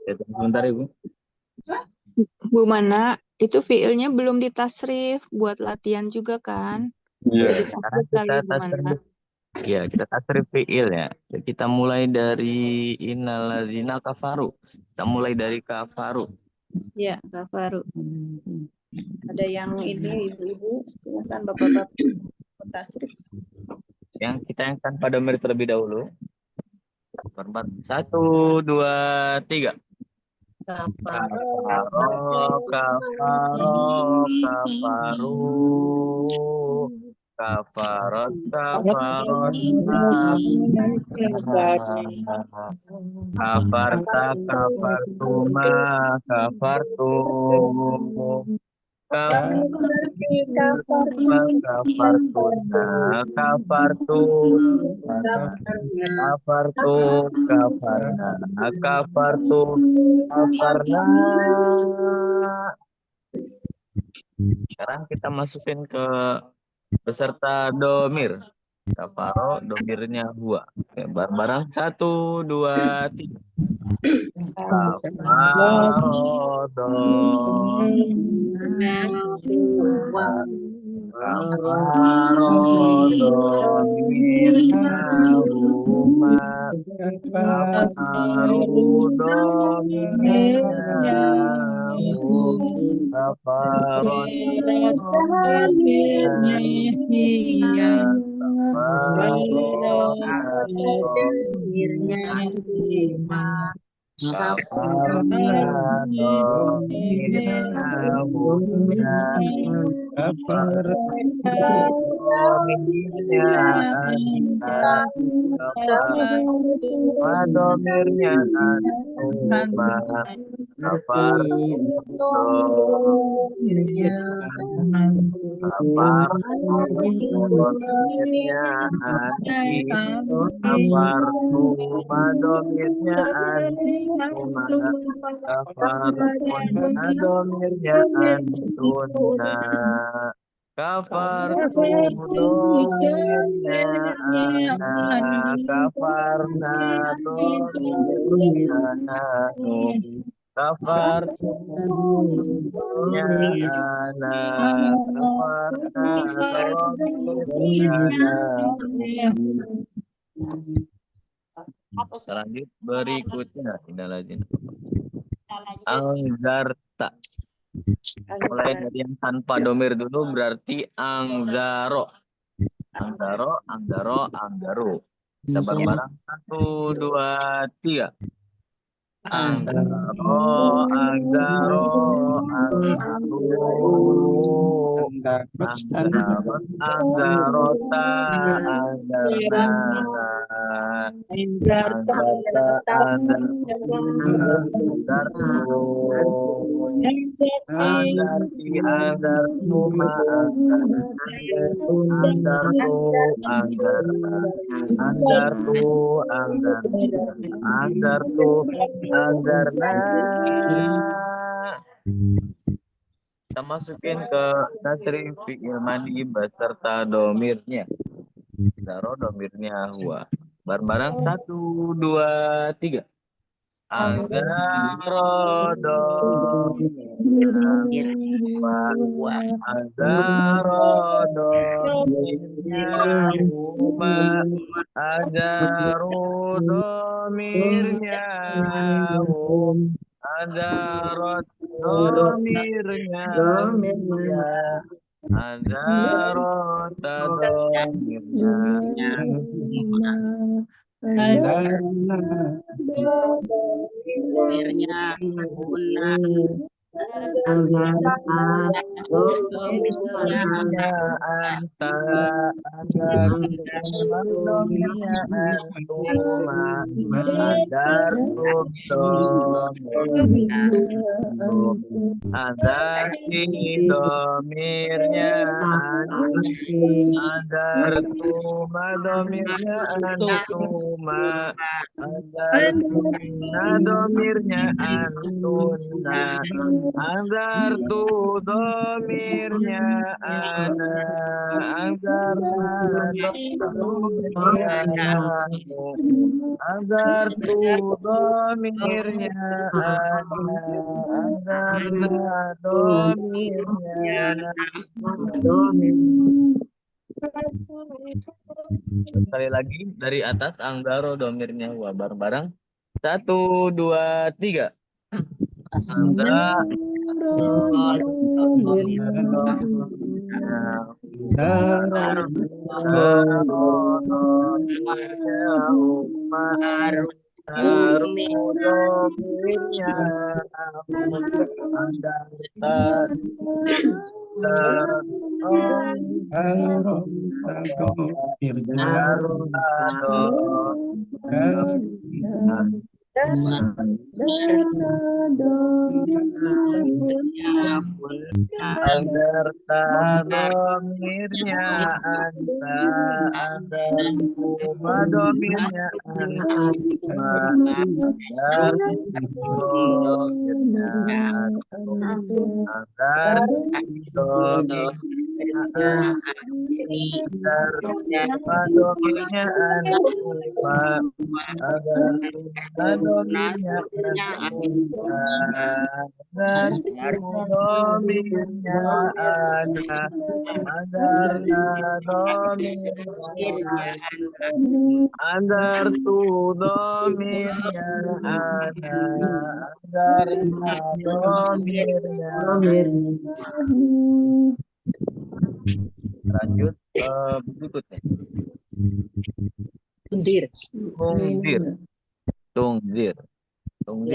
Sebentar Ibu. Bu Mana, itu fiilnya belum ditasrif buat latihan juga kan? Iya. Bisa ditasrif kali Bu Mana. Ya, kita tasrif fiil ya. Kita mulai dari innalladzina kafaru. Kita mulai dari kafaru. Ya, kafaru. Ada yang ini ibu-ibu, silakan bapak-bapak tasrif. Yang kita yang tanpa domir terlebih dahulu. Berempat. 1, 2, 3. Kafaro, kafaru, kafarot, kafarta, kafartuma, kafartum, kafartuna, kafartum, kafartum, kafarna, kafartum, kafarna. Sekarang kita masukin ke beserta domir. Kafaro, domirnya huwa. Oke, bareng-bareng 1, 2, 3. Kafaro, domirnya huma. Kafaru, domirnya hum. Kafarot, domirnya hiya. Domirnya antuma, kafar, domirnya anti, kafar, domirnya antuma, kafar, domirnya antuna, kafar, domirnya ana, kafarna, domirnya nanu, kafar, domirnya ana, kafarna, domirnya nanu. Selanjut berikutnya tidak lagi. Angzarta. Mulai dari yang tanpa domir dulu berarti angzaro. Angzaro, angzaro, angzaro. Kita bareng-bareng 1, 2, 3. Angzaro, angzaro, angzaro. Angzarot, angzarota, angzarna. Angzarta, angzarti, angzartuma, angzartu, angzarna. Angzartu, angzartu, angzarna. Kita masukin ke tasrif fi'il madi beserta domirnya. Taruh domirnya huwa. Bareng-bareng 1, 2, 3. Angzaro domirnya huwa. Angzaro domirnya huma. Angzaro domirnya hum. Angzarot domirnya ya. Angzarot domirnya domirnya domirnya anta, domirnya antuma, adarti domirnya anti, adartuma domirnya antuma, adartuna domirnya antuna, adartu domirnya ana, adarna domirnya aku, adartu domirnya ana, adarna domirnya Sekali lagi dari atas Anggaro domirnya wa bareng-bareng. 1, 2, 3. Agar domirnya anta, agar kuma domirnya anta, agar domirnya agar domirnya agar kuma domirnya anta, agar domirnya agar domirnya ada, agar tu domirnya ada, agar domirnya. Lanjut berikutnya. Tungdir. Oke.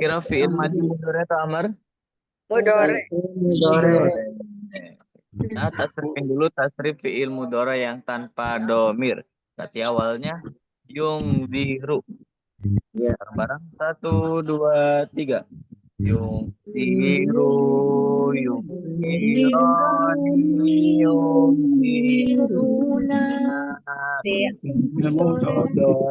Kira fi'il madi mudhari atau amar? Mudhari. Nah, tasrifin dulu tasrif fi'il mudhari yang tanpa domir. Berarti awalnya yungdiru. Bareng-bareng 1, 2, 3. Yungdiru, yungdironi, yungdiruna. Mudhari.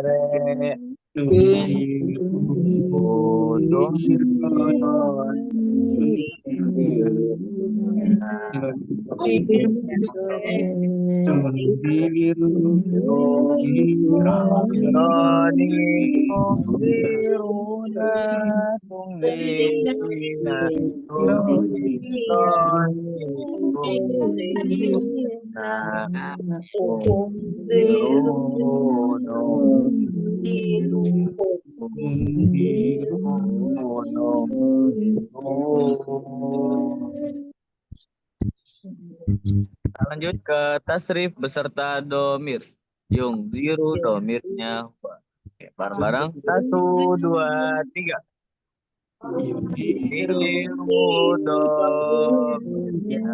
Lanjut ke tasrif beserta domir. Yungdiru domirnya. Oke, bareng-bareng 1, 2, 3. Yungdiru domirnya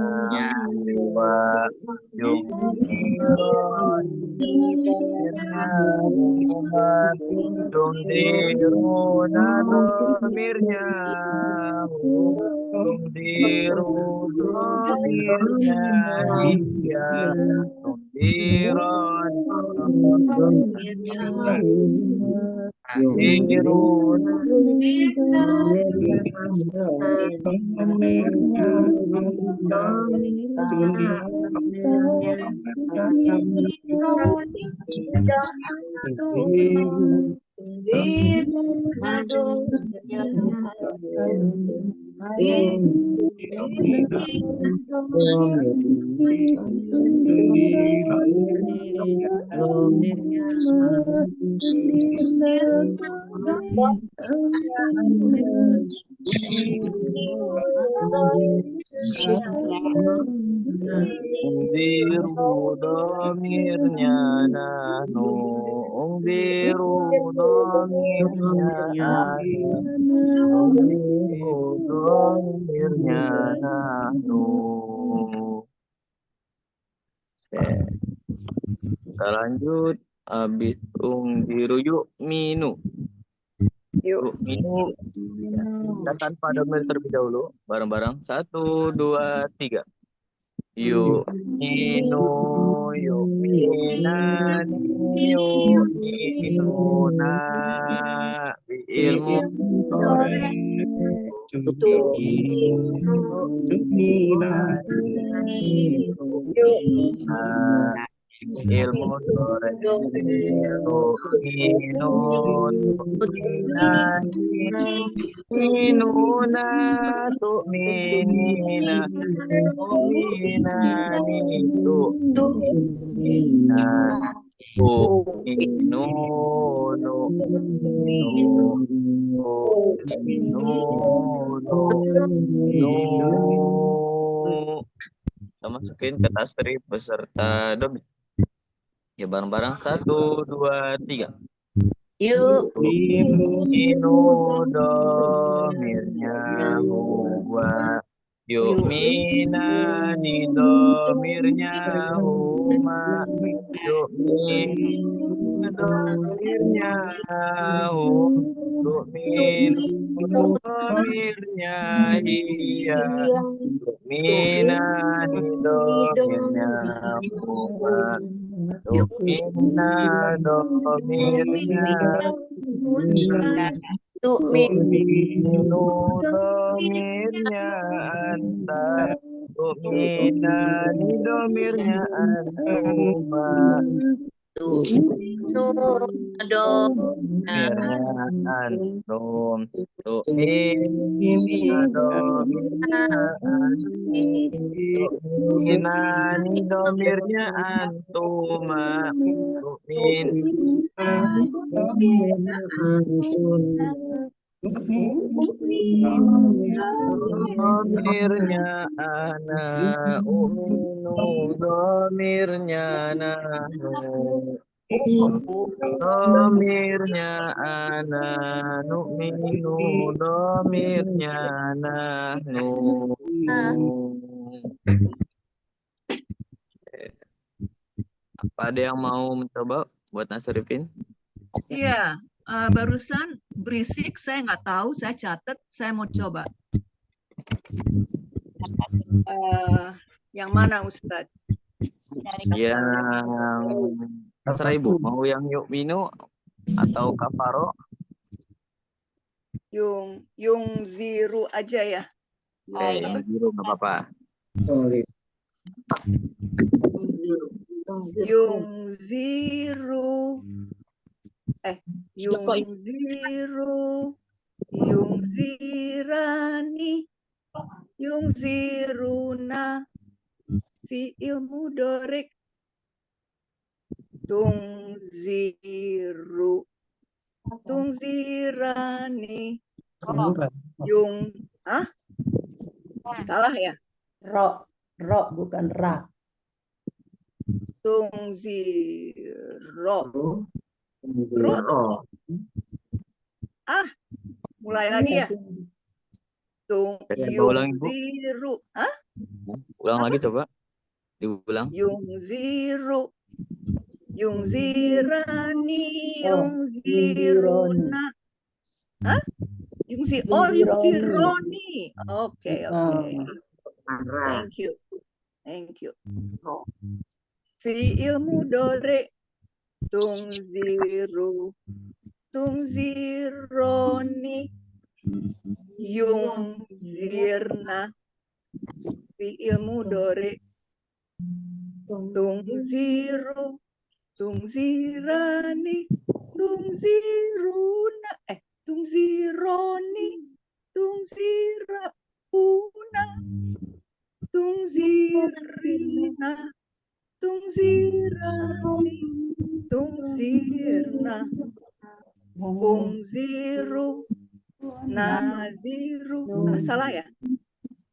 wa yungdiru domirnya domirnya yungdiru domirnya iya yungdiron Ungdiru domirnya nahnu ungdiru domirnya ungdiru domirnya nahnu. Kita lanjut habis ungdiru yuk minu. Yuk minu. Kita tanpa domir terlebih dahulu bareng-bareng 1, 2, 3. Yuk minu yuk minani yuk minuna ilmu ilmu dore minun minani minuna minina minani minina kita masukin ke tasrif beserta domir. Ya bareng-bareng 1, 2, 3. Yuk. Minu domirnya huwa. Yuk minani domirnya huma. Yuk min domirnya hum. Yuk min domirnya hiya. Yuk minani domirnya huma. Yuk minna domirnya Minu domirnya anta. Domina ni domirnya antuma. Domirnya antum. Domina domirnya antum. Domina ni domirnya antuma. Domirnya ana uminu domirnya nahnu. Domirnya ana nu'minu domirnya nahnu. Apa ada yang mau mencoba buat nasrifin? Iya, barusan berisik, saya nggak tahu, saya catat, saya mau coba. Yang mana Ustadz? Yang terserah Ibu, mau yang yu'minu atau kafaro? Yung ziru aja ya. Oke, yang ziru nggak apa-apa. Yung ziru. Yung ziru. Yung zirani. Yung ziruna. Fi'il mudhari. Tung ziru. Tung zirani. Yung, salah ya? Ro bukan ra. Tung ziro. Ro. Mulai lagi ya. Tung yung ziru. Ulang lagi coba. Diulang. Yung ziru. Yung zirani. Yung ziruna. Yung zironi. Oke. Thank you. Fi'il mudhari. Tung ziru. Tung zironi. Yung zirna. Fi'il mudhari. Tung ziru. Tung zirani. Tung ziruna. Tung zironi. Tung zirauna. Tung zirina. Tung zirani. Tung zirna. Ung ziru. Naziru. Salah ya?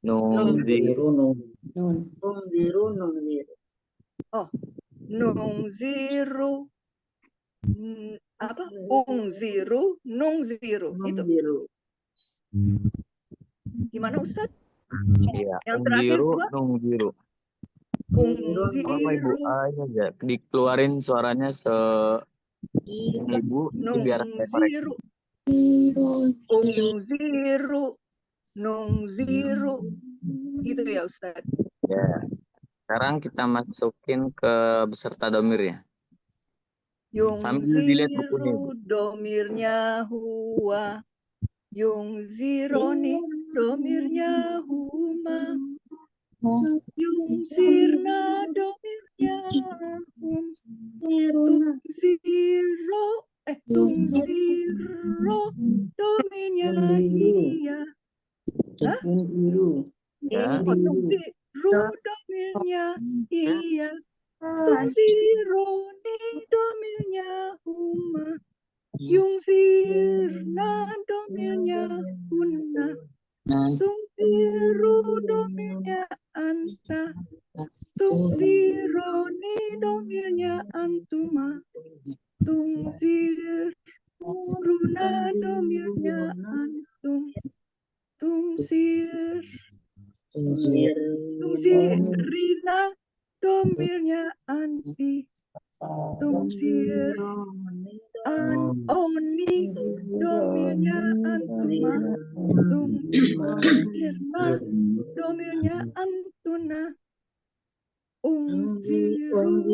Nun ziru. Oh, nung ziru. Apa? Ung ziru. Nung ziru. Itu. Gimana Ustadz? Iya. Yang Ung terakhir ziru, dua. nung ziru. Ung Apa Ibu? ziru. Aja dikeluarin suaranya Ibu itu biar Nung saya koreksi. ziru. Ung ziru. Nung ziru. Gitu ya Ustadz. Ya. Sekarang kita masukin ke beserta domirnya. Yung Sambil dilihat bukunya. ziru domirnya huwa. Yung zironi domirnya huma. Yung sirna domirnya hum. Tungsiru domirnya iya. Tungsironi domirnya huma. Yungsirna domirnya hunna. Tungsiru domirnya anta. Tungsironi domirnya antuma. Tungsiruna domirnya antum. Tungsirina domirnya anti. Tungsir oni domirnya antuma. Tungsirna domirnya antuna. Ungsiru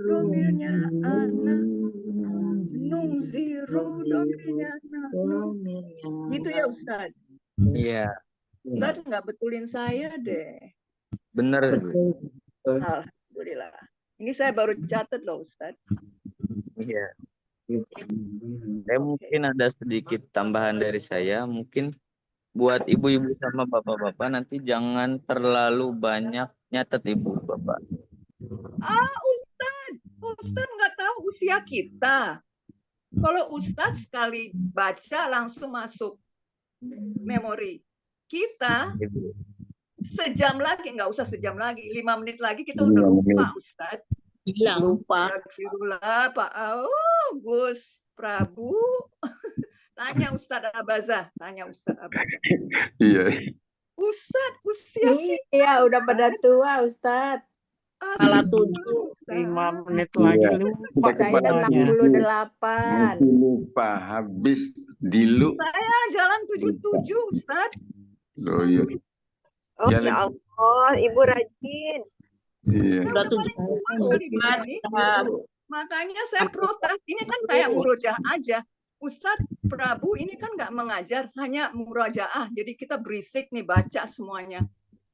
domirnya ana. Nungsiru domirnya nahnu. Gitu ya Ustaz. Iya, Ustaz nggak betulin saya deh. bener. Alhamdulillah. Ini saya baru catat loh Ustaz. Iya. Saya mungkin ada sedikit tambahan dari saya. Mungkin buat ibu-ibu sama bapak-bapak nanti jangan terlalu banyak nyatet ibu bapak. Ustaz nggak tahu usia kita. Kalau Ustaz sekali baca langsung masuk memori. Kita sejam lagi, nggak usah sejam lagi, 5 menit lagi kita udah lupa Ustaz. Lupa. Astagfirullah, Pak. Gus Prabu. Tanya Ustaz Abaza. Iya. Ustaz, usia kita. Iya, udah pada tua Ustaz. Salah 5 menit lagi lupa Kita semuanya. 68. Nanti lupa habis dilu. Saya jalan 77 Ustaz. Oh iya. Oh Ya, ya Allah, Ibu rajin. Iya. Udah 7 Makanya saya protes. Ini kan kayak murojaah aja. Ustadz Prabu ini kan nggak mengajar, hanya murojaah. Jadi kita berisik nih baca semuanya.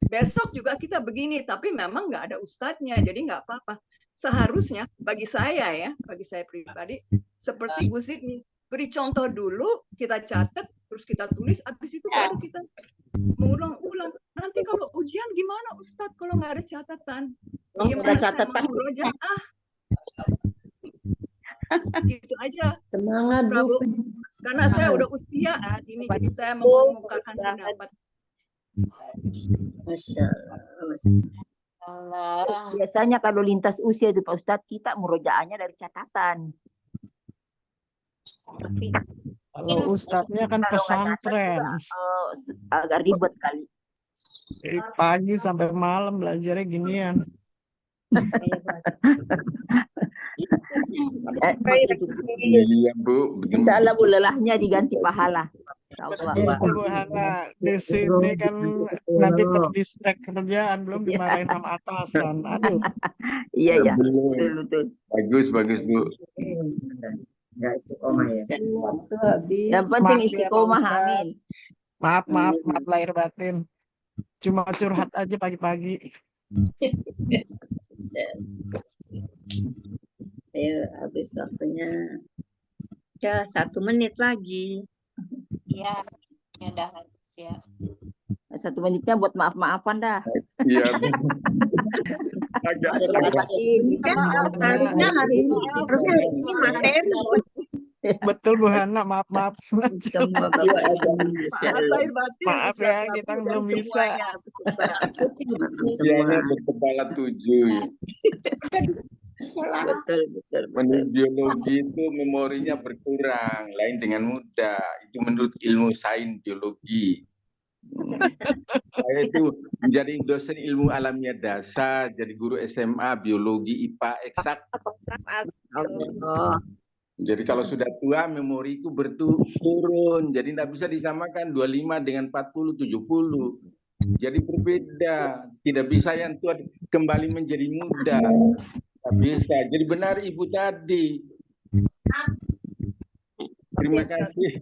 Besok juga kita begini, tapi memang nggak ada ustadznya, jadi nggak apa-apa. Seharusnya bagi saya pribadi, seperti Bu Sidni, beri contoh dulu, kita catat, terus kita tulis, habis itu baru kita mengulang-ulang. Nanti kalau ujian gimana Ustadz kalau nggak ada catatan? Gimana catatan murojaah? Gitu aja. Semangat Bu. Karena saya udah usia ini, jadi saya mau mengemukakan pendapat. Masya Allah. Biasanya kalau lintas usia itu Pak Ustadz, kita murojaahnya dari catatan. Kalau ustadznya kan pesantren. Agak ribet kali. Dari pagi sampai malam belajarnya ginian. Iya Bu. Insya Allah Bu, lelahnya diganti pahala. Bu Hana, di sini kan nanti terdistract kerjaan, belum dimarahin sama atasan. Aduh. Iya. Betul. Bagus Bu. Yang penting istiqomah, amin. Maaf lahir batin. Cuma curhat aja pagi-pagi. Ayo, habis waktunya. Ya, 1 menit lagi. Iya, udah habis ya. 1 menitnya buat maaf-maafan dah. Iya. Harusnya hari ini materi. Betul Bu Hana, maaf. Maaf ya, kita belum bisa. Usianya berkepala 7. Betul. Menurut biologi itu memorinya berkurang, lain dengan muda. Itu menurut ilmu sains biologi. Saya itu menjadi dosen ilmu alamiah dasar, jadi guru SMA biologi IPA eksak. Jadi kalau sudah tua memoriku berturun, jadi tidak bisa disamakan 25 dengan 40, 70. Jadi berbeda, tidak bisa yang tua kembali menjadi muda. Tidak bisa. Jadi benar Ibu tadi. Terima kasih.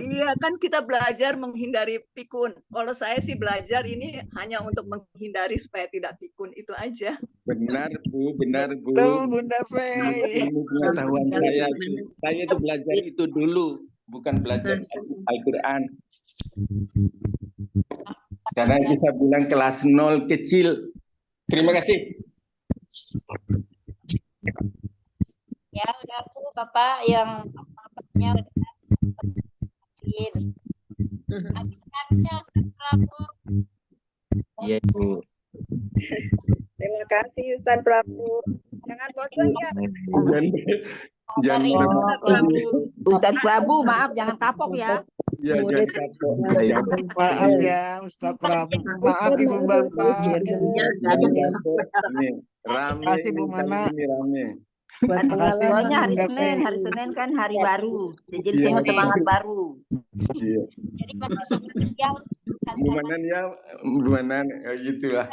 Iya kan kita belajar menghindari pikun. Kalau saya sih belajar ini hanya untuk menghindari supaya tidak pikun, itu aja. Benar Bu. Betul Bunda Fei. Ini pengetahuan saya. Saya itu belajar itu dulu, bukan belajar Al-Quran. Karena bisa bilang kelas 0 kecil. Terima kasih. Ya udah tuh Bapak yang bapaknya udah habisnya Ustaz Prabu. Iya Ibu. Terima kasih Ustaz Prabu. Jangan bosan ya. Jangan Ustaz Prabu, maaf jangan kapok ya. Ya, jangan kapok. Maaf ya Ustaz Prabu. Maaf Ibu Bapak. Nih, rame. Kasih Bu Mana. Ini rame. Soalnya hari Senin kan hari baru. Jadi Iya. semua semangat baru. Iya. Gimana ya gitulah.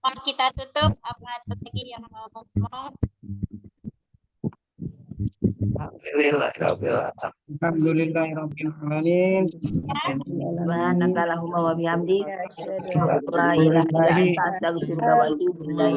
Mau kita tutup apa ada lagi yang mau ngomong? Alhamdulillahirrahmanirrahim. Subhanakallahumma wa bihamdika asyhadu an la ilaha illa anta astaghfiruka wa atubu ilaik.